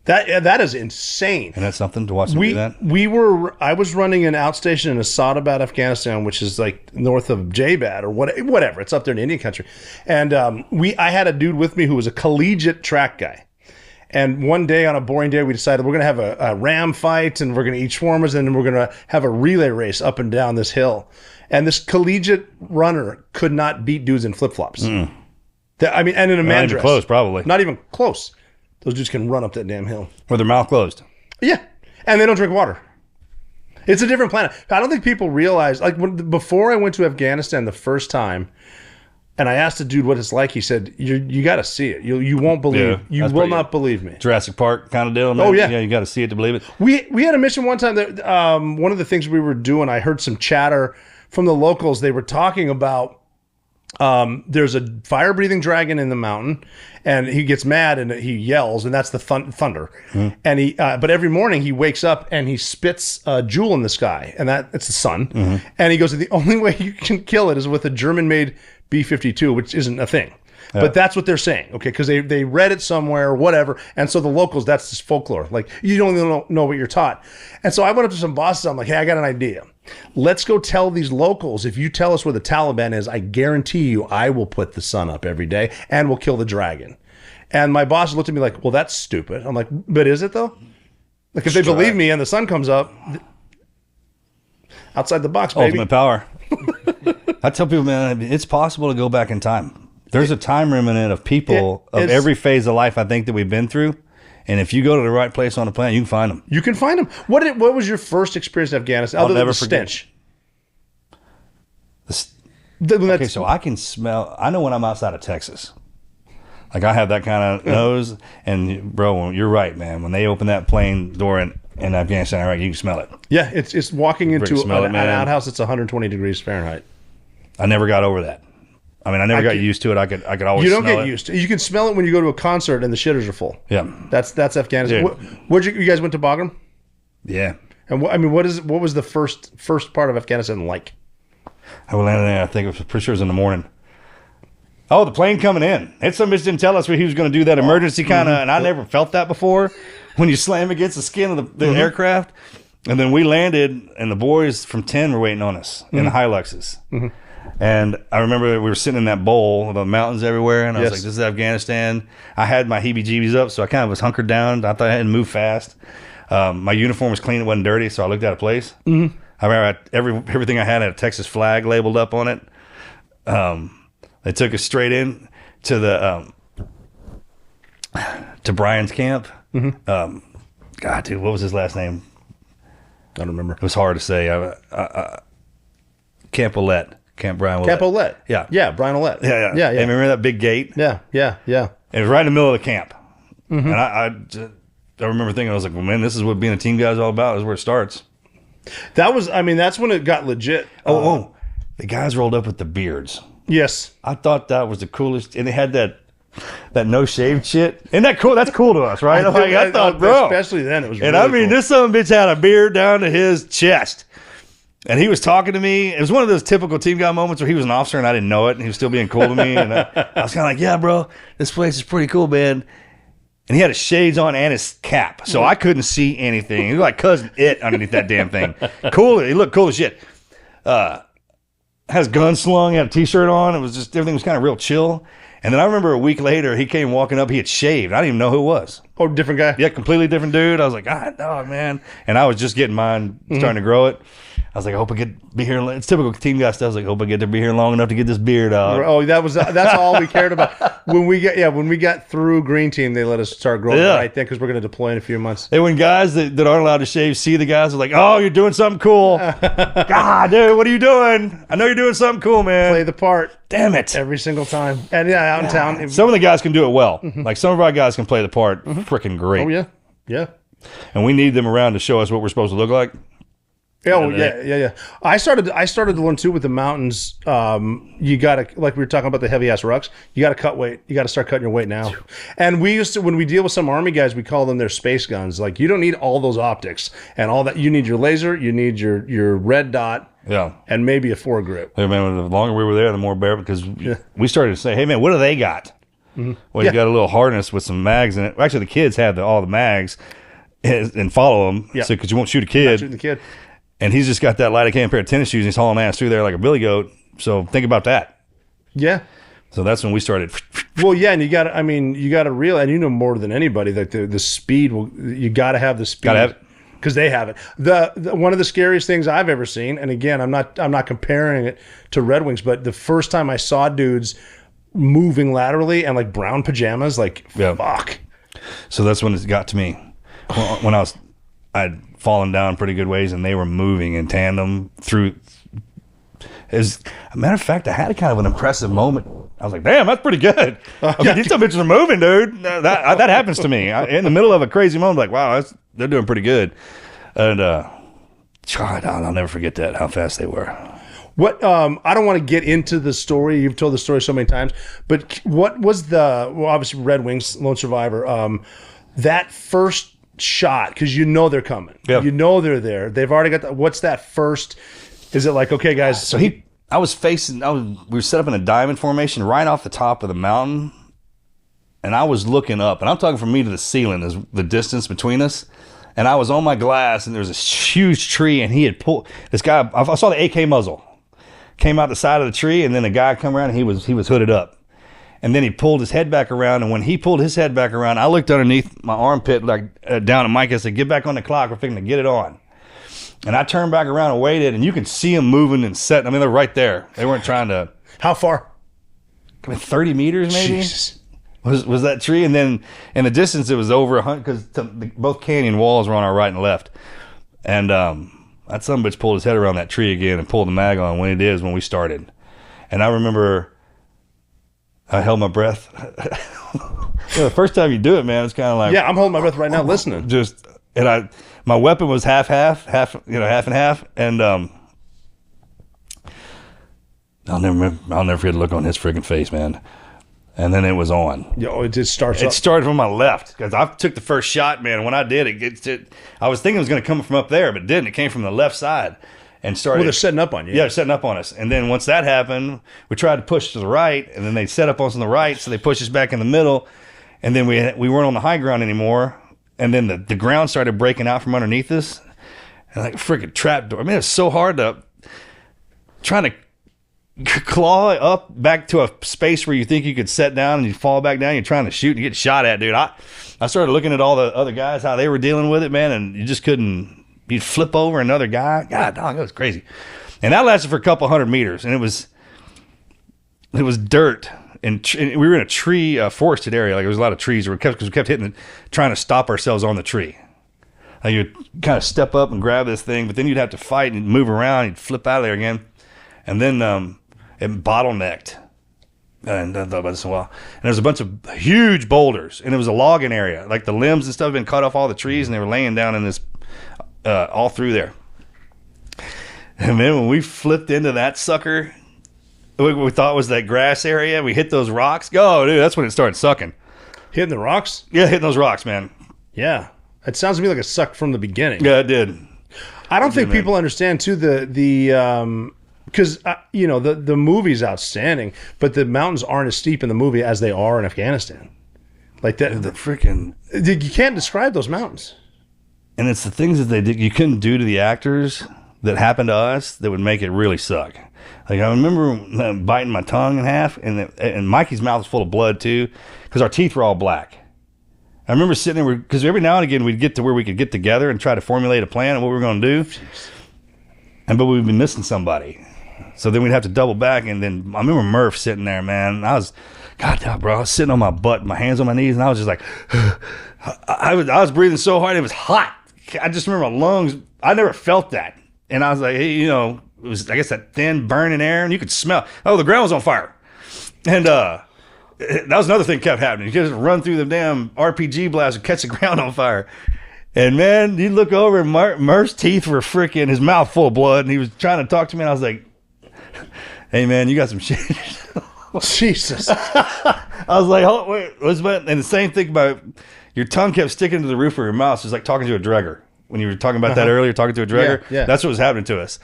That is insane. And that's something to watch them do that. I was running an outstation in Asadabad, Afghanistan, which is like north of Jabad or whatever. It's up there in Indian country. And I had a dude with me who was a collegiate track guy. And one day on a boring day, we decided we're going to have a ram fight and we're going to eat shawarmas and then we're going to have a relay race up and down this hill. And this collegiate runner could not beat dudes in flip-flops. And in a man dress. Not even close, probably. Not even close. Those dudes can run up that damn hill. With their mouth closed. Yeah. And they don't drink water. It's a different planet. I don't think people realize, like before I went to Afghanistan the first time, and I asked the dude what it's like, he said, you got to see it. You won't believe. You will not believe me. Jurassic Park kind of deal, man. Oh, yeah. Yeah, you got to see it to believe it. We had a mission one time that one of the things we were doing, I heard some chatter from the locals. They were talking about there's a fire-breathing dragon in the mountain, and he gets mad and he yells, and that's the thunder. And but every morning he wakes up and he spits a jewel in the sky, and it's the sun. And he goes, the only way you can kill it is with a German-made B-52, which isn't a thing. But that's what they're saying, okay? Because they read it somewhere or whatever, and so the locals, that's just folklore. Like, you don't even know what you're taught. And so I went up to some bosses, I'm like, hey, I got an idea. Let's go tell these locals, if you tell us where the Taliban is, I guarantee you I will put the sun up every day, and we'll kill the dragon. And my boss looked at me like, well, that's stupid. I'm like, but is it, though? Like, if they believe me and the sun comes up, outside the box, baby. Ultimate power. I tell people, man, it's possible to go back in time. There's a time remnant of people of every phase of life I think that we've been through. And if you go to the right place on the planet, you can find them. You can find them. What was your first experience in Afghanistan? I'll other never than the forget. Stench. Okay, so I can smell. I know when I'm outside of Texas. Like I have that kind of nose. And bro, you're right, man. When they open that plane door in Afghanistan, Iraq, you can smell it. Yeah, it's walking into an outhouse that's 120 degrees Fahrenheit. I never got over that. I mean, I never got used to it. I could always. You don't smell get used to it. You can smell it when you go to a concert and the shitters are full. Yeah, that's Afghanistan. Where'd you guys went to Bagram? Yeah. And what was the first part of Afghanistan like? I landed there. I think it was pretty sure it was in the morning. Oh, the plane coming in. And some bitch didn't tell us he was going to do that emergency kind of, and I never felt that before. When you slam against the skin of the aircraft, and then we landed, and the boys from 10 were waiting on us in the Hiluxes. And I remember we were sitting in that bowl with the mountains everywhere, and I was like, this is Afghanistan. I had my heebie-jeebies up, so I kind of was hunkered down. I thought I had to move fast. My uniform was clean. It wasn't dirty, so I looked out of place. I remember everything I had a Texas flag labeled up on it. They took us straight in to the to Brian's camp. God, dude, what was his last name? I don't remember. It was hard to say. Camp Ouellette. Camp Brian Ouellette. Camp Ouellette. Yeah. Yeah, Brian Ouellette. Yeah. And remember that big gate? Yeah. It was right in the middle of the camp. And I remember thinking, I was like, well, man, this is what being a team guy is all about. This is where it starts. That's when it got legit. The guys rolled up with the beards. Yes. I thought that was the coolest. And they had that no shaved shit. Isn't that cool? That's cool to us, right? I thought, bro. Especially then, it was and really I mean, cool. This son of a bitch had a beard down to his chest. And he was talking to me. It was one of those typical team guy moments where he was an officer and I didn't know it. And he was still being cool to me. And I was kind of like, yeah, bro, this place is pretty cool, man. And he had his shades on and his cap. So I couldn't see anything. He was like Cousin It underneath that damn thing. Cool. He looked cool as shit. Has gun slung, had a t-shirt on. It was just, everything was kind of real chill. And then I remember a week later, he came walking up. He had shaved. I didn't even know who it was. Oh, different guy? Yeah, completely different dude. I was like, God, dog, man. And I was just getting mine, starting to grow it. I was like, I hope I get to be here. It's typical team guy stuff. I was like, I hope I get to be here long enough to get this beard out. Oh, that's all we cared about. When we got through Green Team, they let us start growing right then because we're going to deploy in a few months. And when guys that aren't allowed to shave see the guys, are like, oh, you're doing something cool. God, dude, what are you doing? I know you're doing something cool, man. Play the part. Damn it. Every single time. And out in town. Some of the guys can do it well. Like some of our guys can play the part freaking great. Oh, yeah. Yeah. And we need them around to show us what we're supposed to look like. Yeah. I started to learn too with the mountains. You gotta, like we were talking about the heavy ass rucks. You gotta cut weight. You gotta start cutting your weight now. And we used to, when we deal with some army guys, we call them their space guns. Like you don't need all those optics and all that. You need your laser. You need your red dot. Yeah. And maybe a foregrip. Hey man, the longer we were there, the more bare because we started to say, hey man, what do they got? Well, you got a little harness with some mags in it. Actually, the kids had all the mags and follow them, so because you won't shoot a kid. Not shooting the kid. And he's just got that light can pair of tennis shoes. And he's hauling ass through there like a billy goat. So think about that. Yeah. So that's when we started. Well, yeah, and you got to realize, and you know more than anybody that the speed you got to have the speed. Got to have it. Because they have it. The one of the scariest things I've ever seen, and again, I'm not comparing it to Red Wings, but the first time I saw dudes moving laterally and like brown pajamas, like fuck. So that's when it got to me. When I'd fallen down pretty good ways, and they were moving in tandem through. As a matter of fact, I had a kind of an impressive moment. I was like, "Damn, that's pretty good." I mean, these some bitches are moving, dude. That happens to me in the middle of a crazy moment. Like, wow, they're doing pretty good. And God, I'll never forget that how fast they were. What I don't want to get into the story. You've told the story so many times, but what was obviously Red Wings, Lone Survivor, that first shot, because you know they're coming. Yep. You know they're there. They've already got what's that first? Is it like, okay, guys? So we were set up in a diamond formation right off the top of the mountain, and I was looking up, and I'm talking from me to the ceiling is the distance between us, and I was on my glass, and there was this huge tree, and he had pulled this guy. I saw the AK muzzle came out the side of the tree, and then a guy come around, and he was hooded up. And then he pulled his head back around, and when he pulled his head back around, I looked underneath my armpit, down at Mike. I said, "Get back on the clock. We're fixing to get it on." And I turned back around and waited, and you could see them moving and setting. I mean, they're right there. They weren't trying to. How far? 30 meters, maybe. Jesus. Was that tree? And then in the distance, it was over 100 because both canyon walls were on our right and left. And that son of a bitch pulled his head around that tree again and pulled the mag on when it is when we started. And I remember I held my breath. The first time you do it, man, it's kind of like, yeah, I'm holding my breath right now, listening. My weapon was half and half, and I'll never forget the look on his freaking face, man. And then it was on. Yo, it just starts. It started from my left because I took the first shot, man. And when I did I was thinking it was going to come from up there, but it didn't. It came from the left side and started. Well, they're setting up on you. Yeah, they're setting up on us. And then once that happened, we tried to push to the right, and then they set up on us on the right, so they pushed us back in the middle, and then we weren't on the high ground anymore. And then the ground started breaking out from underneath us, and like a freaking trapdoor. I mean, it's so hard to trying to claw up back to a space where you think you could set down and you fall back down. You're trying to shoot and get shot at, dude. I started looking at all the other guys, how they were dealing with it, man, and you just couldn't. You'd flip over another guy. God, dog, it was crazy. And that lasted for a couple hundred meters, and it was dirt. And we were in a tree forested area. Like there was a lot of trees. Because we kept hitting it, trying to stop ourselves on the tree. Like you'd kind of step up and grab this thing, but then you'd have to fight and move around. You'd flip out of there again. And then it bottlenecked. And I thought about this a while. And there's a bunch of huge boulders. And it was a logging area. Like the limbs and stuff had been cut off all the trees, and they were laying down in this, all through there. And then when we flipped into that sucker, we thought was that grass area. We hit those rocks. Oh, dude, that's when it started sucking. Hitting the rocks? Yeah, hitting those rocks, man. Yeah. It sounds to me like it sucked from the beginning. Yeah, it did. I don't think people understand, too, because, the movie's outstanding, but the mountains aren't as steep in the movie as they are in Afghanistan. Like that. The freaking. You can't describe those mountains. And it's the things that you couldn't do to the actors that happened to us that would make it really suck. Like I remember biting my tongue in half, and Mikey's mouth was full of blood too, because our teeth were all black. I remember sitting there because every now and again we'd get to where we could get together and try to formulate a plan of what we were going to do, but we'd be missing somebody, so then we'd have to double back. And then I remember Murph sitting there, man. I was sitting on my butt, my hands on my knees, and I was just like, I was breathing so hard, it was hot. I just remember my lungs. I never felt that, and I was like, hey, it was, I guess, that thin burning air, and you could smell. Oh, the ground was on fire. And that was another thing kept happening. You just run through the damn RPG blast and catch the ground on fire. And, man, you look over, and Murph's teeth were freaking, his mouth full of blood, and he was trying to talk to me, and I was like, hey, man, you got some shit. Jesus. I was like, oh, wait, what's that? And the same thing about your tongue kept sticking to the roof of your mouth. So it was like talking to a dragger. When you were talking about that earlier, talking to a dragger, yeah. That's what was happening to us.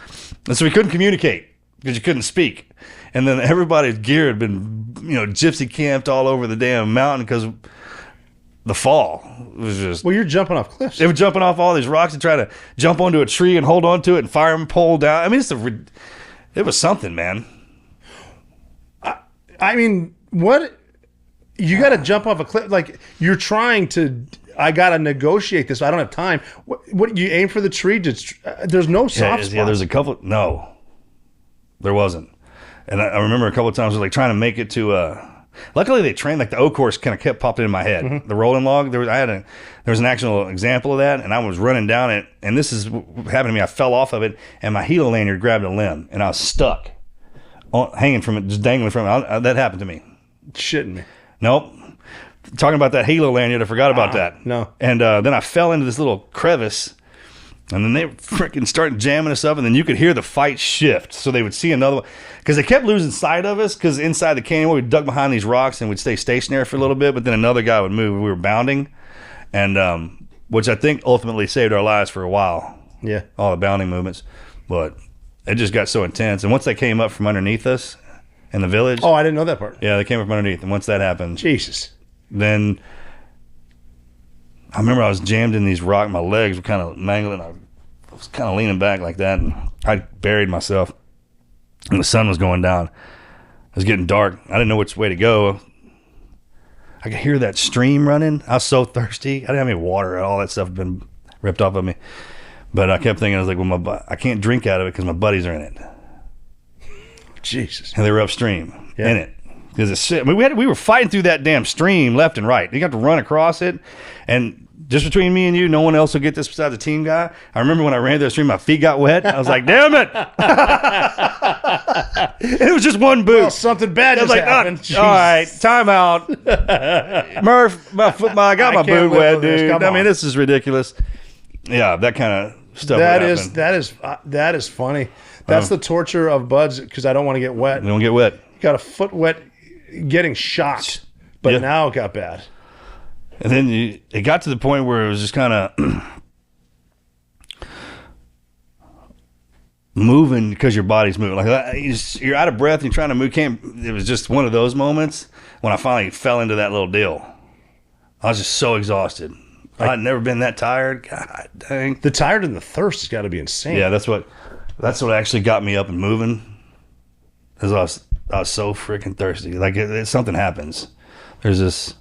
And so we couldn't communicate. because you couldn't speak. And then everybody's gear had been, gypsy camped all over the damn mountain because the fall was just. Well, you're jumping off cliffs. They were jumping off all these rocks and trying to jump onto a tree and hold on to it and fire and pole down. I mean, it was something, man. I mean, what? You got to jump off a cliff. Like, you're trying to. I got to negotiate this. I don't have time. What you aim for the tree? There's no soft spot. Yeah, there's a couple. No, there wasn't. And I remember a couple of times, like trying to make it to. Luckily, they trained, like the O course kind of kept popping in my head. Mm-hmm. The rolling log. There was an actual example of that, and I was running down it. And this is what happened to me. I fell off of it, and my heel lanyard grabbed a limb, and I was stuck, hanging from it, just dangling from it. That happened to me. Shitting me. Nope. Talking about that halo lanyard, I forgot about that. No. And then I fell into this little crevice, and then they freaking started jamming us up, and then you could hear the fight shift. So they would see another one. Because they kept losing sight of us, because inside the canyon, we'd duck behind these rocks and we'd stay stationary for a little bit, but then another guy would move. We were bounding, and which I think ultimately saved our lives for a while. Yeah. All the bounding movements. But it just got so intense. And once they came up from underneath us in the village. Oh, I didn't know that part. Yeah, they came up from underneath. And once that happened. Jesus. Then I remember I was jammed in these rocks. My legs were kind of mangling. I was kind of leaning back like that, and I buried myself. And the sun was going down. It was getting dark. I didn't know which way to go. I could hear that stream running. I was so thirsty. I didn't have any water. All that stuff had been ripped off of me. But I kept thinking, I was like, well, I can't drink out of it because my buddies are in it. Jesus. And they were upstream in it. I mean, we were fighting through that damn stream left and right. You got to run across it, and just between me and you, no one else will get this besides the team guy. I remember when I ran through the stream, my feet got wet. I was like, "Damn it!" It was just one boot. Well, something bad just happened. All right, time out. Murph, I got my boot wet, dude. I mean, this is ridiculous. Yeah, that kind of stuff. That is funny. That's the torture of buds because I don't want to get wet. You don't get wet. You got a foot wet. Getting shocked, but now it got bad. And then it got to the point where it was just kind of moving because your body's moving. Like you're out of breath and you're trying to move. It was just one of those moments when I finally fell into that little deal. I was just so exhausted. I'd never been that tired. God dang. The tired and the thirst has got to be insane. Yeah, that's what actually got me up and moving. Because I was so freaking thirsty. Like something happens. There's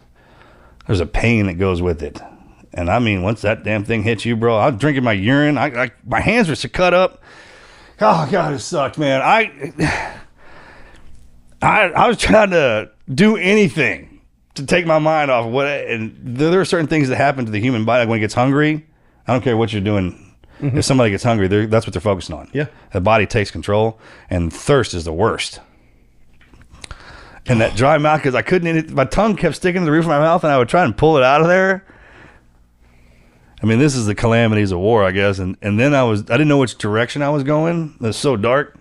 a pain that goes with it. And I mean, once that damn thing hits you, bro, I was drinking my urine. My hands were so cut up. Oh God, it sucked, man. I was trying to do anything to take my mind off of what. And there are certain things that happen to the human body. Like when it gets hungry, I don't care what you're doing. Mm-hmm. If somebody gets hungry, that's what they're focusing on. Yeah, the body takes control, and thirst is the worst. And that dry mouth, because I couldn't, my tongue kept sticking to the roof of my mouth, and I would try and pull it out of there. I mean, this is the calamities of war, I guess. And then I didn't know which direction I was going. It was so dark.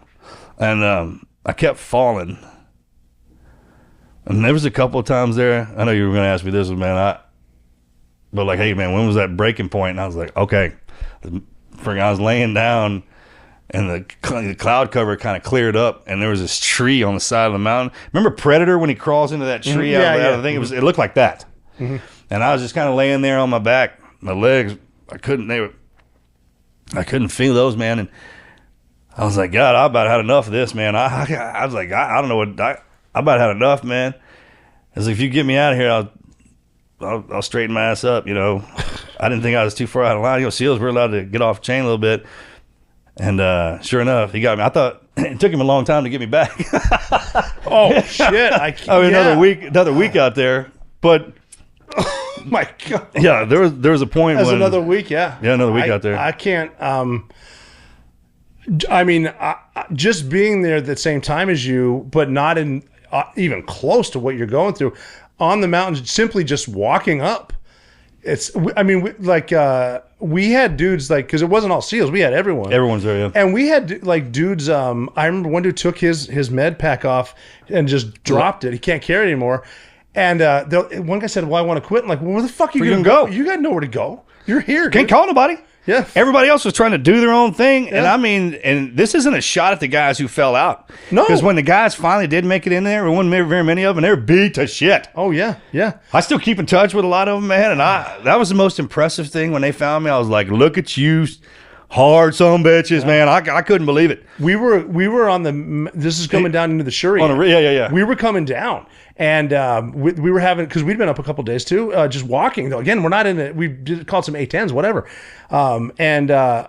And I kept falling. And there was a couple of times there, I know you were going to ask me this, man. But like, hey, man, when was that breaking point? And I was like, okay. I was laying down. And the cloud cover kind of cleared up, and there was this tree on the side of the mountain. Remember Predator when he crawls into that tree out of the thing? It looked like that. Mm-hmm. And I was just kind of laying there on my back, my legs. I couldn't feel those, man. And I was like, God, I about had enough of this, man. I was like, I don't know what I about had enough, man. I was like, if you get me out of here, I'll straighten my ass up. I didn't think I was too far out of line. SEALs were allowed to get off chain a little bit. And sure enough, he got me. I thought it took him a long time to get me back. Oh shit! Another week out there. But oh my God. Yeah, there was a point when another week. Yeah, another week out there. I can't. I mean, just being there at the same time as you, but not in even close to what you're going through on the mountain. Simply just walking up. We had dudes because it wasn't all SEALs. We had everyone. Everyone's there, yeah. And we had dudes. I remember one dude took his med pack off and just dropped it. He can't carry it anymore. And one guy said, "Well, I want to quit." I'm like, well, where the fuck are you gonna go? You got nowhere to go. You're here. Can't call nobody. Yeah. Everybody else was trying to do their own thing. And I mean, and this isn't a shot at the guys who fell out. No. Because when the guys finally did make it in there, there wasn't very many of them, and they were beat to shit. Oh, yeah. Yeah. I still keep in touch with a lot of them, man. And that was the most impressive thing when they found me. I was like, look at you, hard son of bitches, man. I couldn't believe it. We were on the, this is coming down into the Shuri. Yeah. We were coming down. And we were having, because we'd been up a couple days too, just walking. Though again, we're not in it. We called some A10s, whatever. I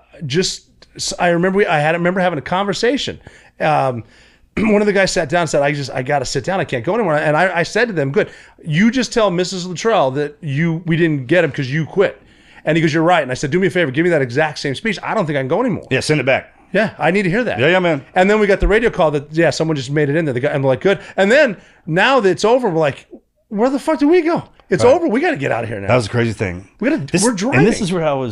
remember having a conversation. One of the guys sat down and said, I got to sit down. I can't go anymore. And I said to them, good, you just tell Mrs. Luttrell that we didn't get him because you quit. And he goes, you're right. And I said, do me a favor, give me that exact same speech. I don't think I can go anymore. Yeah, send it back. Yeah, I need to hear that. Yeah, man. And then we got the radio call that, someone just made it in there. And we're like, good. And then now that it's over, we're like, where the fuck do we go? It's over. We got to get out of here now. That was the crazy thing. We're driving. And this is where I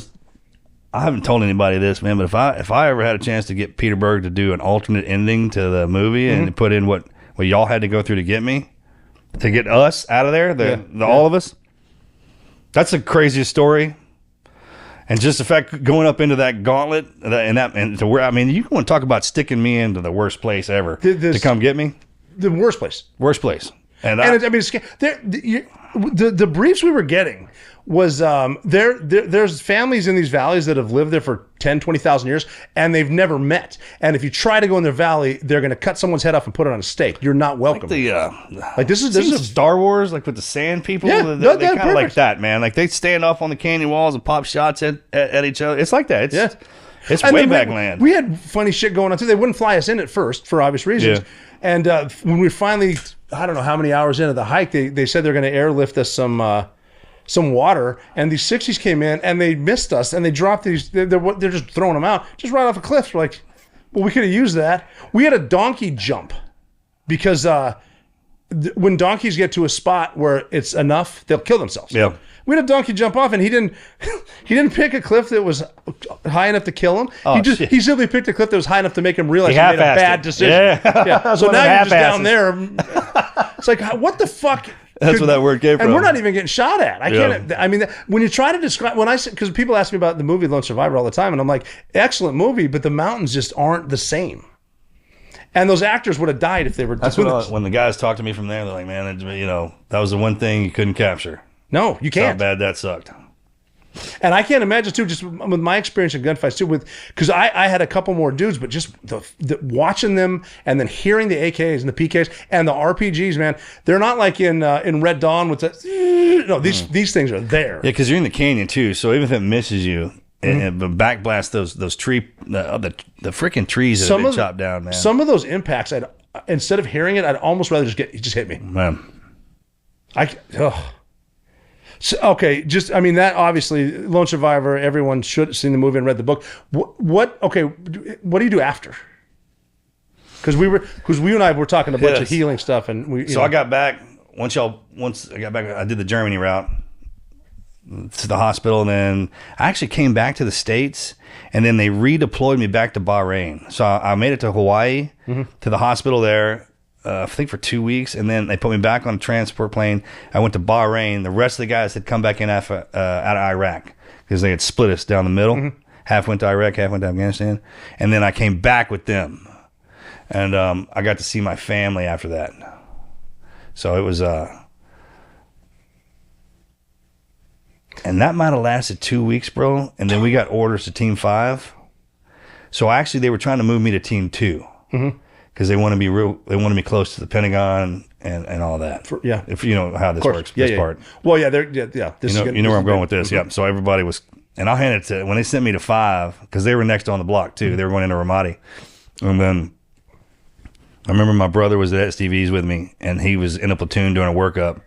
haven't told anybody this, man, but if I ever had a chance to get Peter Berg to do an alternate ending to the movie and put in what y'all had to go through to get me, to get us out of there, all of us, that's the craziest story. And just the fact going up into that gauntlet and to where, I mean, you want to talk about sticking me into the worst place ever to come get me? The worst place. Worst place. And the briefs we were getting was there's families in these valleys that have lived there for 10, 20,000 years, and they've never met. And if you try to go in their valley, they're going to cut someone's head off and put it on a stake. You're not welcome. This is Star Wars, like with the sand people. Yeah, they kind of like that, man. Like they stand off on the canyon walls and pop shots at each other. It's like that. It's way back land. We had funny shit going on too. They wouldn't fly us in at first for obvious reasons. Yeah. And when we finally, I don't know how many hours into the hike, they said they're going to airlift us some water, and these 60s came in and they missed us and they dropped these. They're just throwing them out, just right off a cliff. We're like, well, we could have used that. We had a donkey jump because when donkeys get to a spot where it's enough, they'll kill themselves. Yeah. We had a donkey jump off, and he didn't pick a cliff that was high enough to kill him. He simply picked a cliff that was high enough to make him realize he made a bad decision. Yeah. So now you're just down there. It's like, what the fuck? That's where that word came from. And we're not even getting shot at. I can't. I mean, when you try to describe, because people ask me about the movie Lone Survivor all the time, and I'm like, excellent movie, but the mountains just aren't the same. And those actors would have died if they were. That's when the guys talk to me from there. They're like, man, that was the one thing you couldn't capture. No, you can't. How bad that sucked. And I can't imagine too, just with my experience in gunfights too, because I had a couple more dudes, but just the watching them and then hearing the AKs and the PKs and the RPGs, man, they're not like in Red Dawn with these things are there. Yeah, because you're in the canyon too, so even if it misses you, and backblast those tree the freaking trees that have been chopped down, man. Some of those impacts, instead of hearing it, I'd almost rather just hit me. Man, So, okay, that obviously Lone Survivor. Everyone should have seen the movie and read the book. What do you do after? Because we and I were talking a bunch of healing stuff, and I got back once I got back. I did the Germany route to the hospital, and then I actually came back to the States, and then they redeployed me back to Bahrain. So I made it to Hawaii to the hospital there. I think for 2 weeks, and then they put me back on a transport plane. I went to Bahrain. The rest of the guys had come back in out of Iraq because they had split us down the middle. Half went to Iraq, half went to Afghanistan. And then I came back with them. And I got to see my family after that. So it was... and that might have lasted 2 weeks, bro. And then we got orders to Team 5. So actually, they were trying to move me to Team 2. Because they want to be they want to be close to the Pentagon and all that. If you know how this works, this part. Well, you know where I'm going with this. Yeah. So everybody was, and I'll hand it to when they sent me to 5 because they were next on the block too. They were going into Ramadi, and then I remember my brother was at STV's with me, and he was in a platoon doing a workup,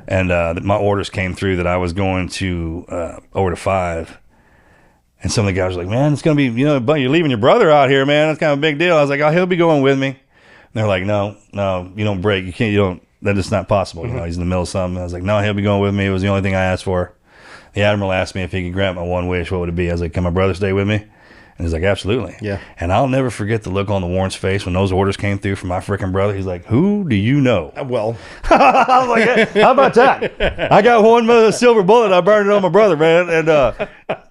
and my orders came through that I was going to over to 5. And some of the guys were like, man, it's going to be, but you're leaving your brother out here, man. That's kind of a big deal. I was like, oh, he'll be going with me. And they're like, no, you don't break. That's just not possible. He's in the middle of something. I was like, no, he'll be going with me. It was the only thing I asked for. The Admiral asked me if he could grant my one wish, what would it be? I was like, can my brother stay with me? And he's like, absolutely. Yeah. And I'll never forget the look on the warrant's face when those orders came through from my freaking brother. He's like, who do you know? Well. I was like, how about that? I got one silver bullet. I burned it on my brother, man. And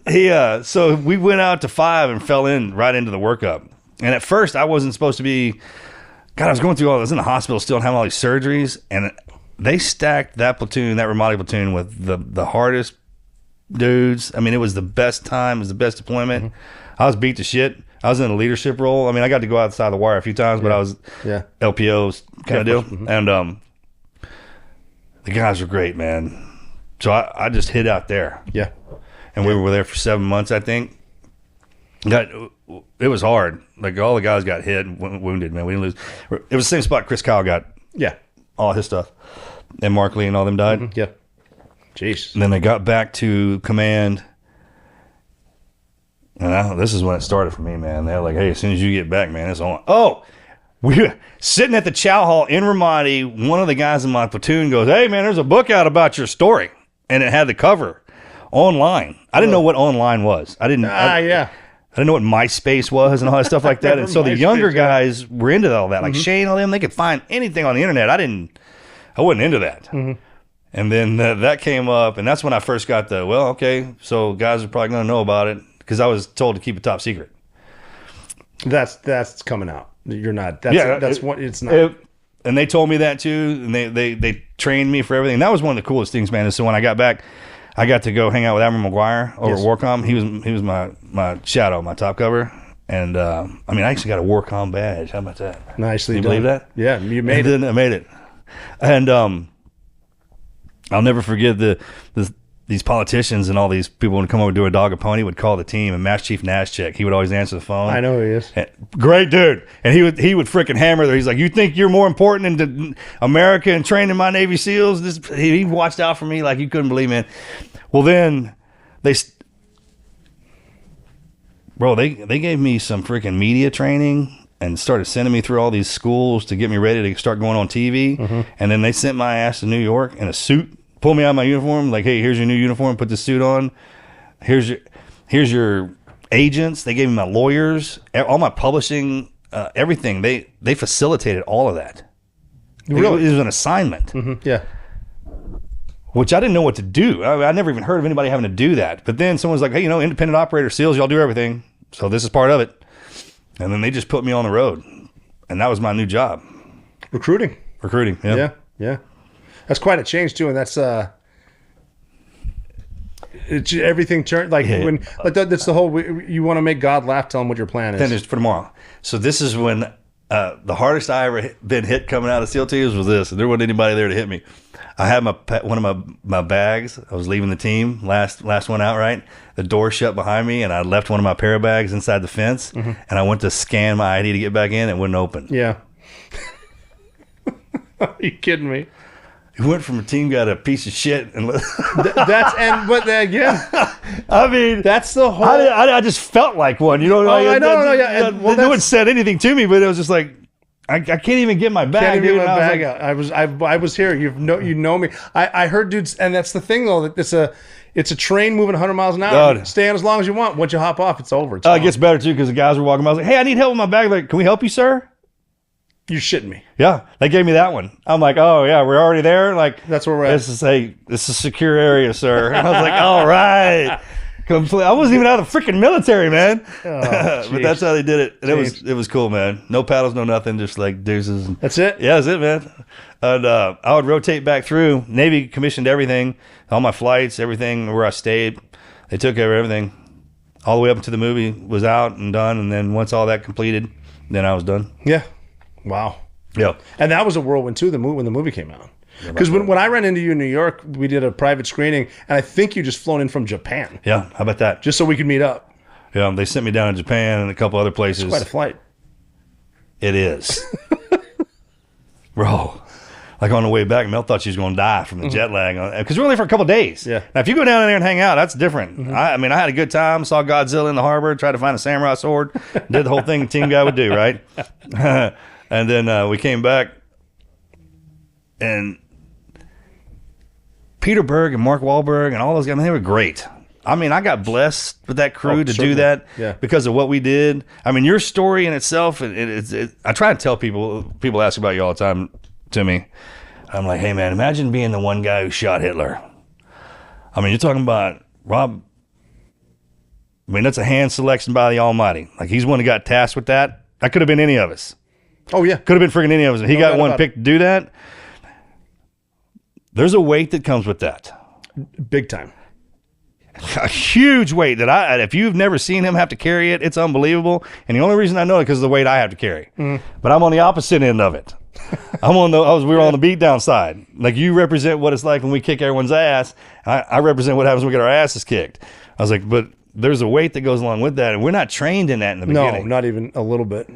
So we went out to 5 and fell right into the workup. And at first, I wasn't supposed to be. God, I was going through I was in the hospital still and having all these surgeries, and they stacked that platoon, that Ramadi platoon, with the hardest dudes. I mean, it was the best time. It was the best deployment. Mm-hmm. I was beat to shit. I was in a leadership role. I mean, I got to go outside the wire a few times, but I was LPO kind of deal. Mm-hmm. And the guys were great, man. So I just hid out there. Yeah. And we were there for 7 months, I think. It was hard. Like, all the guys got hit and wounded, man. We didn't lose. It was the same spot Chris Kyle got. Yeah. All his stuff. And Mark Lee and all them died. Mm-hmm. Yeah. Jeez. And then they got back to command. And this is when it started for me, man. They're like, hey, as soon as you get back, man, it's on. Oh, we were sitting at the chow hall in Ramadi. One of the guys in my platoon goes, hey, man, there's a book out about your story. And it had the cover online. I didn't know what online was. I didn't know what MySpace was and all that stuff like that. And so the younger guys were into all that. Like Shane, all them, they could find anything on the internet. I wasn't into that. Mm-hmm. And then that came up, and that's when I first got so guys are probably going to know about it, because I was told to keep it top secret. That's coming out. You're not. That's what it's not. And they told me that too, and they trained me for everything. That was one of the coolest things, man. So when I got back, I got to go hang out with Admiral McGuire over at Warcom. He was my shadow, my top cover. And I actually got a Warcom badge. How about that? Nicely done. Can you believe that? Yeah, you made it. I made it. And I'll never forget these politicians and all these people would come over to do a dog a pony, would call the team, and Master Chief Nashchek, he would always answer the phone. I know who he is. Great dude. And he would freaking hammer there. He's like, you think you're more important than America and training my Navy SEALs? He watched out for me like you couldn't believe, man. Well, then they gave me some freaking media training and started sending me through all these schools to get me ready to start going on TV. Mm-hmm. And then they sent my ass to New York in a suit, pulled me out of my uniform, like, hey, here's your new uniform, put this suit on. Here's your agents. They gave me my lawyers, all my publishing, everything. They facilitated all of that. Really? It was an assignment. Mm-hmm. Yeah. Which I didn't know what to do. I never even heard of anybody having to do that. But then someone's like, hey, independent operator SEALs, y'all do everything. So this is part of it. And then they just put me on the road. And that was my new job. Recruiting, yeah. Yeah. That's quite a change too, and that's everything turned that's the whole. You want to make God laugh. Tell him what your plan is. Then it's for tomorrow. So this is when the hardest I ever been hit coming out of SEAL teams was this, and there wasn't anybody there to hit me. I had one of my bags. I was leaving the team, last one out. Right, the door shut behind me, and I left one of my parabags inside the fence, and I went to scan my ID to get back in. It wouldn't open. Yeah. Are you kidding me? He went from a team guy to a piece of shit, and I mean, that's the whole. I just felt like one, I know. No one said anything to me, but it was just like I can't even get my bag. Can't get my bag out. I was here. You know me. I heard dudes, and that's the thing though. That it's a train moving 100 miles an hour. God. Stay on as long as you want. Once you hop off, it's over. It gets better too, because the guys were walking by. I was like, hey, I need help with my bag. Like, can we help you, sir? You're shitting me. Yeah, they gave me that one. I'm like, oh yeah, we're already there. Like, that's where we're at. This is a secure area, sir. And I was like, all right. I wasn't even out of the freaking military, man. Oh, but that's how they did it. And it was cool, man. No paddles, no nothing, just like deuces. That's it? Yeah, that's it, man. And I would rotate back through. Navy commissioned everything, all my flights, everything where I stayed. They took care of everything. All the way up until the movie was out and done. And then once all that completed, then I was done. Yeah. Wow. Yeah. And that was a whirlwind too, when the movie came out. Because when I ran into you in New York, we did a private screening, and I think you just flown in from Japan. Yeah, how about that? Just so we could meet up. Yeah, they sent me down to Japan and a couple other places. It's quite a flight. It is. Bro. Like on the way back, Mel thought she was going to die from the jet lag. Because we were only for a couple of days. Yeah. Now, if you go down there and hang out, that's different. Mm-hmm. I had a good time. Saw Godzilla in the harbor. Tried to find a samurai sword. Did the whole thing a team guy would do, right? And then we came back. And Peter Berg and Mark Wahlberg and all those guys, they were great. I mean, I got blessed with that crew to do that because of what we did. I mean, your story in itself, I try to tell people ask about you all the time to me. I'm like, hey, man, imagine being the one guy who shot Hitler. I mean, you're talking about Rob I mean, that's a hand selection by the Almighty. Like, he's one who got tasked with that. That could have been any of us. Oh, yeah. Could have been freaking any of us. And he got one picked to do that. There's a weight that comes with that. Big time. A huge weight that if you've never seen him have to carry it, it's unbelievable. And the only reason I know it because of the weight I have to carry. But I'm on the opposite end of it. We were on the beat down side. Like, you represent what it's like when we kick everyone's ass. I represent what happens when we get our asses kicked. I was like, but there's a weight that goes along with that, and we're not trained in that in the beginning. No, not even a little bit.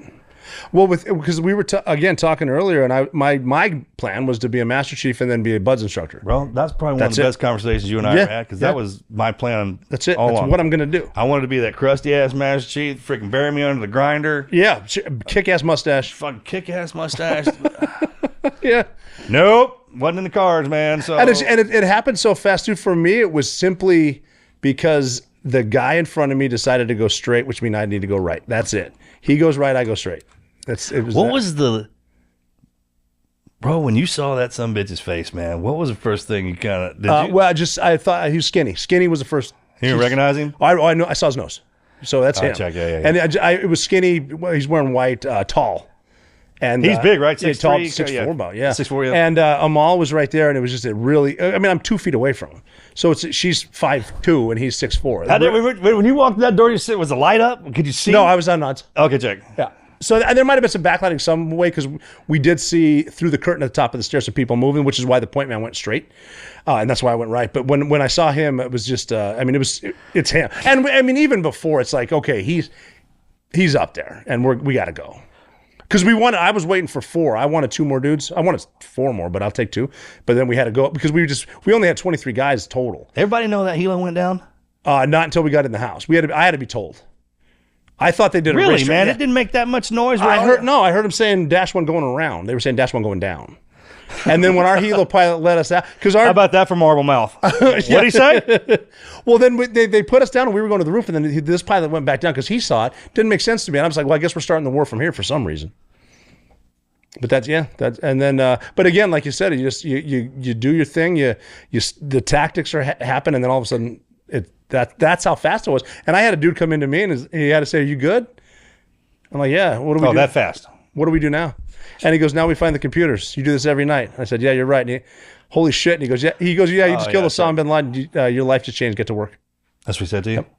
Well, because we were talking earlier, and my plan was to be a Master Chief and then be a Buds instructor. Well, that's probably one of the best conversations you and I ever had, because that was my plan. That's it. That's what I'm going to do. I wanted to be that crusty ass Master Chief, freaking bury me under the grinder. Yeah, kick ass mustache. Fucking kick ass mustache. Yeah. Nope, wasn't in the cards, man. So and it happened so fast too. For me, it was simply because the guy in front of me decided to go straight, which means I need to go right. That's it. He goes right, I go straight. Bro, when you saw that sumbitch's face, man, what was the first thing you kind of Well, I thought he was skinny. Skinny was the first. You didn't recognize him? I know. I saw his nose, so that's him. Check, yeah. And it was skinny. He's wearing white, tall, and he's big, right? 6'3", tall, 6'4", about 6'4", yeah. And Amal was right there, and it was just I'm 2 feet away from him, so she's 5'2", and he's 6'4". When you walked in that door, was the light up? Could you see? No, I was on nods. Okay, check. Yeah. So there might have been some backlighting some way because we did see through the curtain at the top of the stairs some people moving, which is why the point man went straight, and that's why I went right. But when I saw him, it was just it's him. And I mean, even before, it's like, okay, he's up there, and we got to go because I was waiting for 4. I wanted 2 more dudes. I wanted 4 more, but I'll take 2. But then we had to go because we only had 23 guys total. Everybody know that helo went down? Not until we got in the house. I had to be told. I thought they did really, man. It didn't make that much noise. I heard them saying Dash 1 going around. They were saying Dash 1 going down. And then when our helo pilot let us out, how about that for Marble Mouth? What did he say? Well, then they put us down, and we were going to the roof, and then this pilot went back down because he saw it. Didn't make sense to me, and I was like, well, I guess we're starting the war from here for some reason. But and then, but again, like you said, you do your thing. The tactics happen, and then all of a sudden, that's how fast it was. And I had a dude come into me, and he had to say, "Are you good?" I'm like, "Yeah." What do we do? That fast? What do we do now? And he goes, "Now we find the computers. You do this every night." I said, "Yeah, you're right." And holy shit! And he goes, "Yeah." You just killed Osama bin Laden. Your life just changed. Get to work. That's what he said to you. Yep.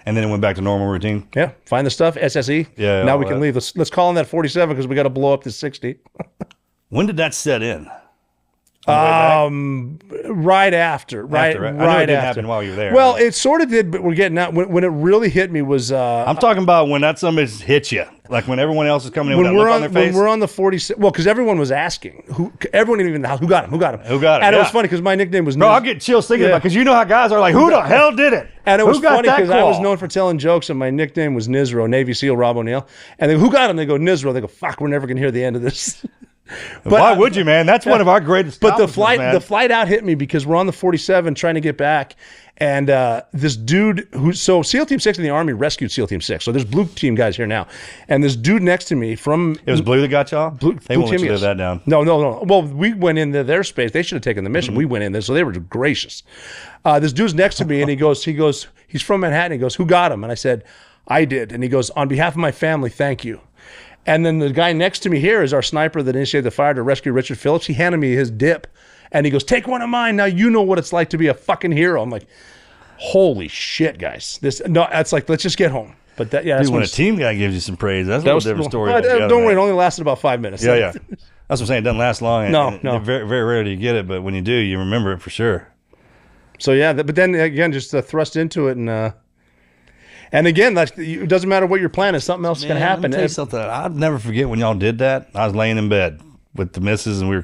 And then it went back to normal routine. Yeah, find the stuff. SSE. Yeah. Now we can leave. Let's call in that 47 because we got to blow up this 60. When did that set in? Right after. Right I know it didn't happen while you were there. Well, it sort of did, but we're getting out. When it really hit me was. I'm talking about when that somebody hit you, like when everyone else is coming in with that look on their face. When we're on the 46, well, because everyone was asking, everyone in the house, who got him? And it was funny because my nickname was. Bro, I'll get chills thinking about it because you know how guys are like, who the hell did it? And it was funny because I was known for telling jokes, and my nickname was Nizro, Navy SEAL Rob O'Neill. And they go, who got him? They go, Nizro. They go, fuck, we're never gonna hear the end of this. But why would you, man? That's one of our greatest. But the flight out hit me because we're on the 47 trying to get back, and this dude SEAL Team 6 in the Army rescued SEAL Team 6. So there's blue team guys here now, and this dude next to me from it was blue that got y'all. They won't let you live that down. No. Well, we went into their space. They should have taken the mission. We went in there, so they were gracious. This dude's next to me, and he goes, he's from Manhattan. He goes, who got him? And I said, I did. And he goes, on behalf of my family, thank you. And then the guy next to me here is our sniper that initiated the fire to rescue Richard Phillips. He handed me his dip, and he goes, take one of mine. Now you know what it's like to be a fucking hero. I'm like, holy shit, guys. It's like, let's just get home. But that's when a team guy gives you some praise. That's a little different story. Don't worry, it only lasted about 5 minutes. Yeah. That's what I'm saying. It doesn't last long. No. Very, very rare do you get it, but when you do, you remember it for sure. So yeah, but then again, just thrust into it and again, it doesn't matter what your plan is. Something else is going to happen. Let me tell you something. I'll never forget when y'all did that. I was laying in bed with the missus, and we were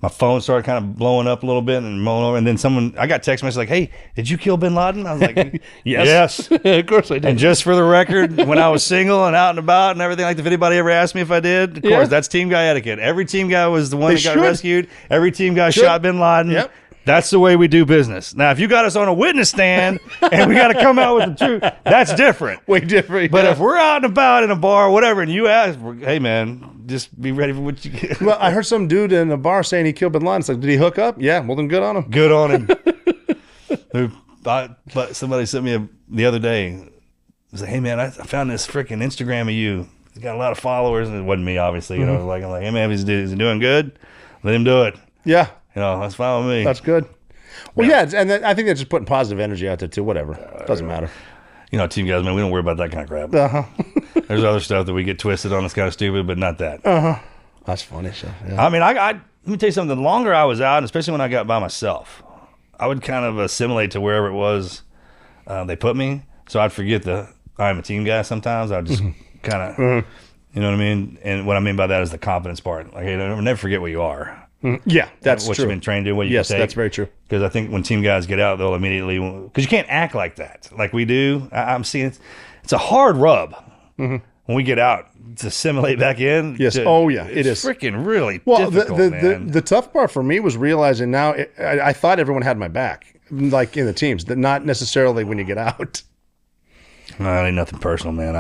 my phone started kind of blowing up a little bit and rolling over. And then I got text message like, hey, did you kill bin Laden? I was like, yes. Of course I did. And just for the record, when I was single and out and about and everything, like if anybody ever asked me if I did, of course, that's team guy etiquette. Every team guy was the one that got rescued. Every team guy shot bin Laden. Yep. That's the way we do business. Now, if you got us on a witness stand and we got to come out with the truth, that's different. Way different. But if we're out and about in a bar or whatever, and you ask, hey, man, just be ready for what you get. Well, I heard some dude in a bar saying he killed bin Laden. It's like, did he hook up? Yeah. Well, then good on him. Good on him. but somebody sent me the other day. It was like, hey man, I found this freaking Instagram of you. He's got a lot of followers, and it wasn't me, obviously. You know, I'm like, hey man, is he doing good? Let him do it. Yeah, you know, that's fine with me. That's good. Well, yeah, and I think they're just putting positive energy out there too. Whatever, doesn't matter. You know, team guys, man, we don't worry about that kind of crap. There's other stuff that we get twisted on that's kind of stupid, but not that. That's funny. So, yeah. I mean, let me tell you something. The longer I was out, and especially when I got by myself, I would kind of assimilate to wherever it was they put me. So I'd forget I'm a team guy sometimes. I'd just kind of, you know what I mean? And what I mean by that is the confidence part. Like, hey, never forget what you are. Yeah, that's what true. You've been trained to, what you can take. Yes, that's very true. Because I think when team guys get out, they'll immediately, because you can't act like that, like we do. I'm seeing it's a hard rub when we get out to assimilate back in. Yes. It is freaking really well. Difficult, man. The tough part for me was realizing now. I thought everyone had my back, like in the teams, that not necessarily when you get out. No, it ain't nothing personal, man.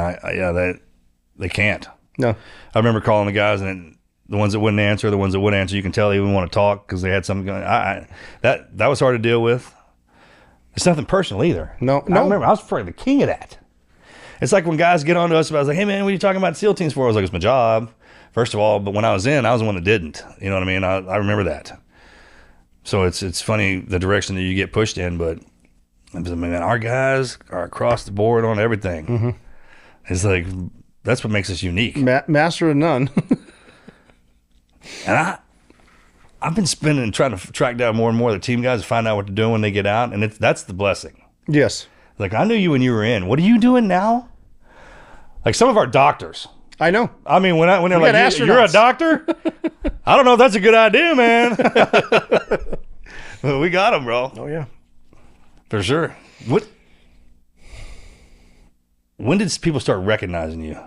They can't. No, I remember calling the guys and. The ones that wouldn't answer, the ones that would answer, you can tell they even want to talk because they had something going. That was hard to deal with. It's nothing personal either. No. I remember I was afraid the king of that. It's like when guys get on to us about, I was like, hey man, what are you talking about SEAL teams for? I was like, it's my job, first of all. But when I was in, I was the one that didn't. You know what I mean? I remember that. So it's funny the direction that you get pushed in, but I mean, man, our guys are across the board on everything. It's like that's what makes us unique. Master of none. And I've been spending and trying to track down more and more of the team guys to find out what they're doing when they get out, and that's the blessing. Yes. Like, I knew you when you were in. What are you doing now? Like some of our doctors. I know. I mean, when they're like, you're a doctor? I don't know if that's a good idea, man. But we got them, bro. Oh, yeah. For sure. When did people start recognizing you?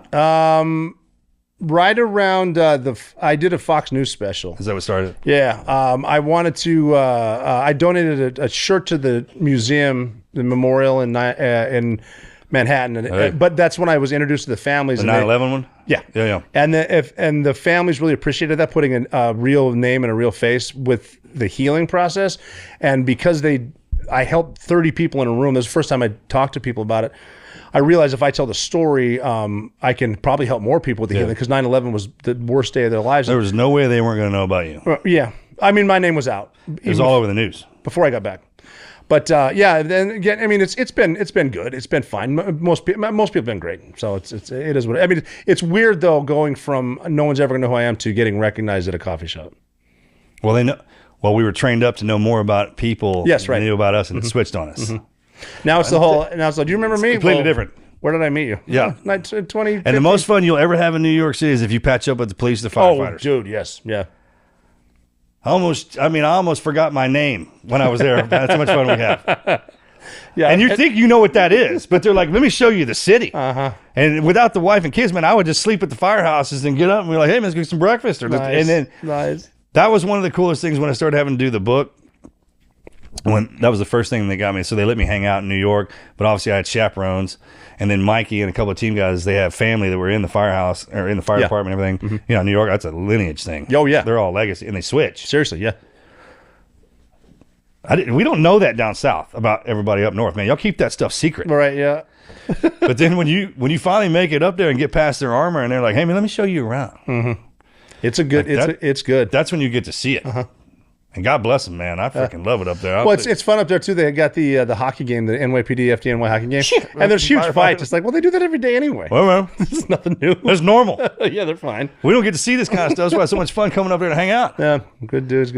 Right around I did a Fox News special. Is that what started? Yeah. I wanted to. I donated a shirt to the museum, the memorial in Manhattan, but that's when I was introduced to the families. The 9/11 one. Yeah. Yeah. And the families really appreciated that, putting a real name and a real face with the healing process, and because I helped 30 people in a room. This was the first time I talked to people about it. I realized if I tell the story, I can probably help more people with the healing, because 9/11 was the worst day of their lives. There was no way they weren't going to know about you. Yeah. I mean, my name was out. It was all over the news. Before I got back. But yeah, then again, I mean, it's been good. It's been fine. Most people have been great. So it is what I mean. It's weird though, going from no one's ever going to know who I am to getting recognized at a coffee shop. Well, they know. Well, we were trained up to know more about people. Yes, right. Than they knew about us, and it switched on us. Now it's the whole. Now it's like, do you remember me? Completely different. Where did I meet you? Yeah. 20. And the most fun you'll ever have in New York City is if you patch up with the police, the firefighters. Oh, dude, yes, yeah. I almost forgot my name when I was there. That's how much fun we have. Yeah, and you think you know what that is, but they're like, let me show you the city. And without the wife and kids, man, I would just sleep at the firehouses and get up and be like, hey, man, let's get some breakfast. And then that was one of the coolest things when I started having to do the book. That was the first thing they got me. So they let me hang out in New York, but obviously I had chaperones. And then Mikey and a couple of team guys, they have family that were in the firehouse or in the fire department and everything. You know, New York, that's a lineage thing. Oh, yeah. They're all legacy, and they switch. Seriously, yeah. We don't know that down south about everybody up north, man. Y'all keep that stuff secret. Right, yeah. But then when you finally make it up there and get past their armor and they're like, hey, man, let me show you around. It's a good, it's good. That's when you get to see it. And God bless them, man. I freaking love it up there. Well, it's fun up there, too. They got the hockey game, the NYPD FDNY hockey game. And there's huge fights. It's like, well, they do that every day anyway. Well, this is nothing new. It's normal. Yeah, they're fine. We don't get to see this kind of stuff. That's why it's so much fun coming up there to hang out. Yeah, good dudes.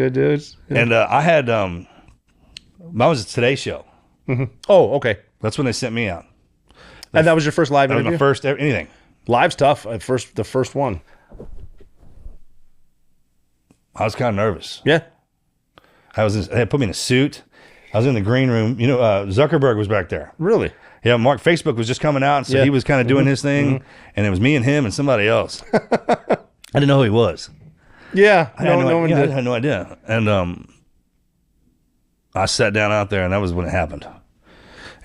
Yeah. And I had, that was a Today Show. Oh, okay. That's when they sent me out. And that was your first live interview? That was my first anything. Live's tough. The first one. I was kind of nervous. Yeah. They had put me in a suit. I was in the green room. You know, Zuckerberg was back there. Really? Yeah, Facebook was just coming out, so he was kind of doing his thing, and it was me and him and somebody else. I didn't know who he was. Yeah, I had no idea. And I sat down out there, and that was when it happened.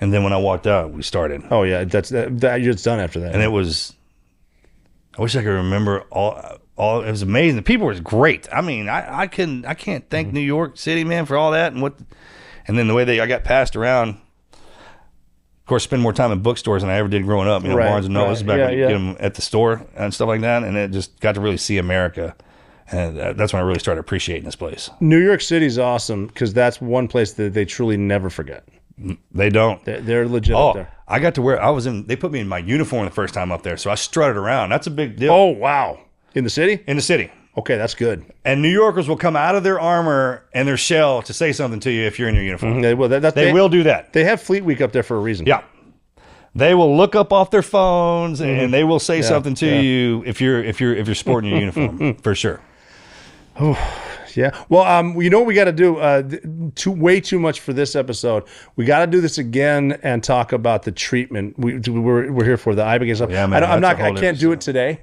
And then when I walked out, we started. Oh yeah, that's it's done after that. And it was. I wish I could remember all. It was amazing. The people were great. I mean, I can't thank New York City, man, for all that and then the way I got passed around. course, spend more time in bookstores than I ever did growing up. You know, Barnes and Nobles back when you get them at the store and stuff like that. And it just got to really see America. And that's when I really started appreciating this place. New York City's awesome because that's one place that they truly never forget. They don't. They're legit up there. I got to wear, they put me in my uniform the first time up there. So I strutted around. That's a big deal. Oh, wow. In the city? In the city. Okay, that's good. And New Yorkers will come out of their armor and their shell to say something to you if you're in your uniform. They will do that. They have Fleet Week up there for a reason. Yeah. They will look up off their phones and they will say something to you if you're sporting your uniform, for sure. Oh, yeah. Well, you know what we got to do? Way too much for this episode. We got to do this again and talk about the treatment. We're here for the Ibogaine stuff. Yeah, man, I can't do it today,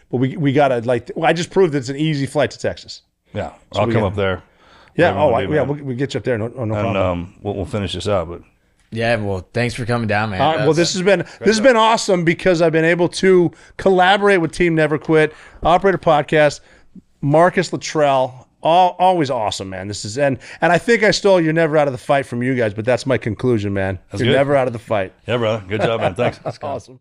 but we got to I just proved it's an easy flight to Texas. Yeah, so I'll come up there. Yeah. We'll get you up there. No problem. And we'll finish this out, but. Yeah, well, thanks for coming down, man. Well, this has been awesome because I've been able to collaborate with Team Never Quit, Operator Podcast, Marcus Luttrell. Always awesome, man. This is and I think I stole "You're Never Out of the Fight" from you guys, but that's my conclusion, man. You're never out of the fight. Yeah, brother. Good job, man. Thanks. That's awesome.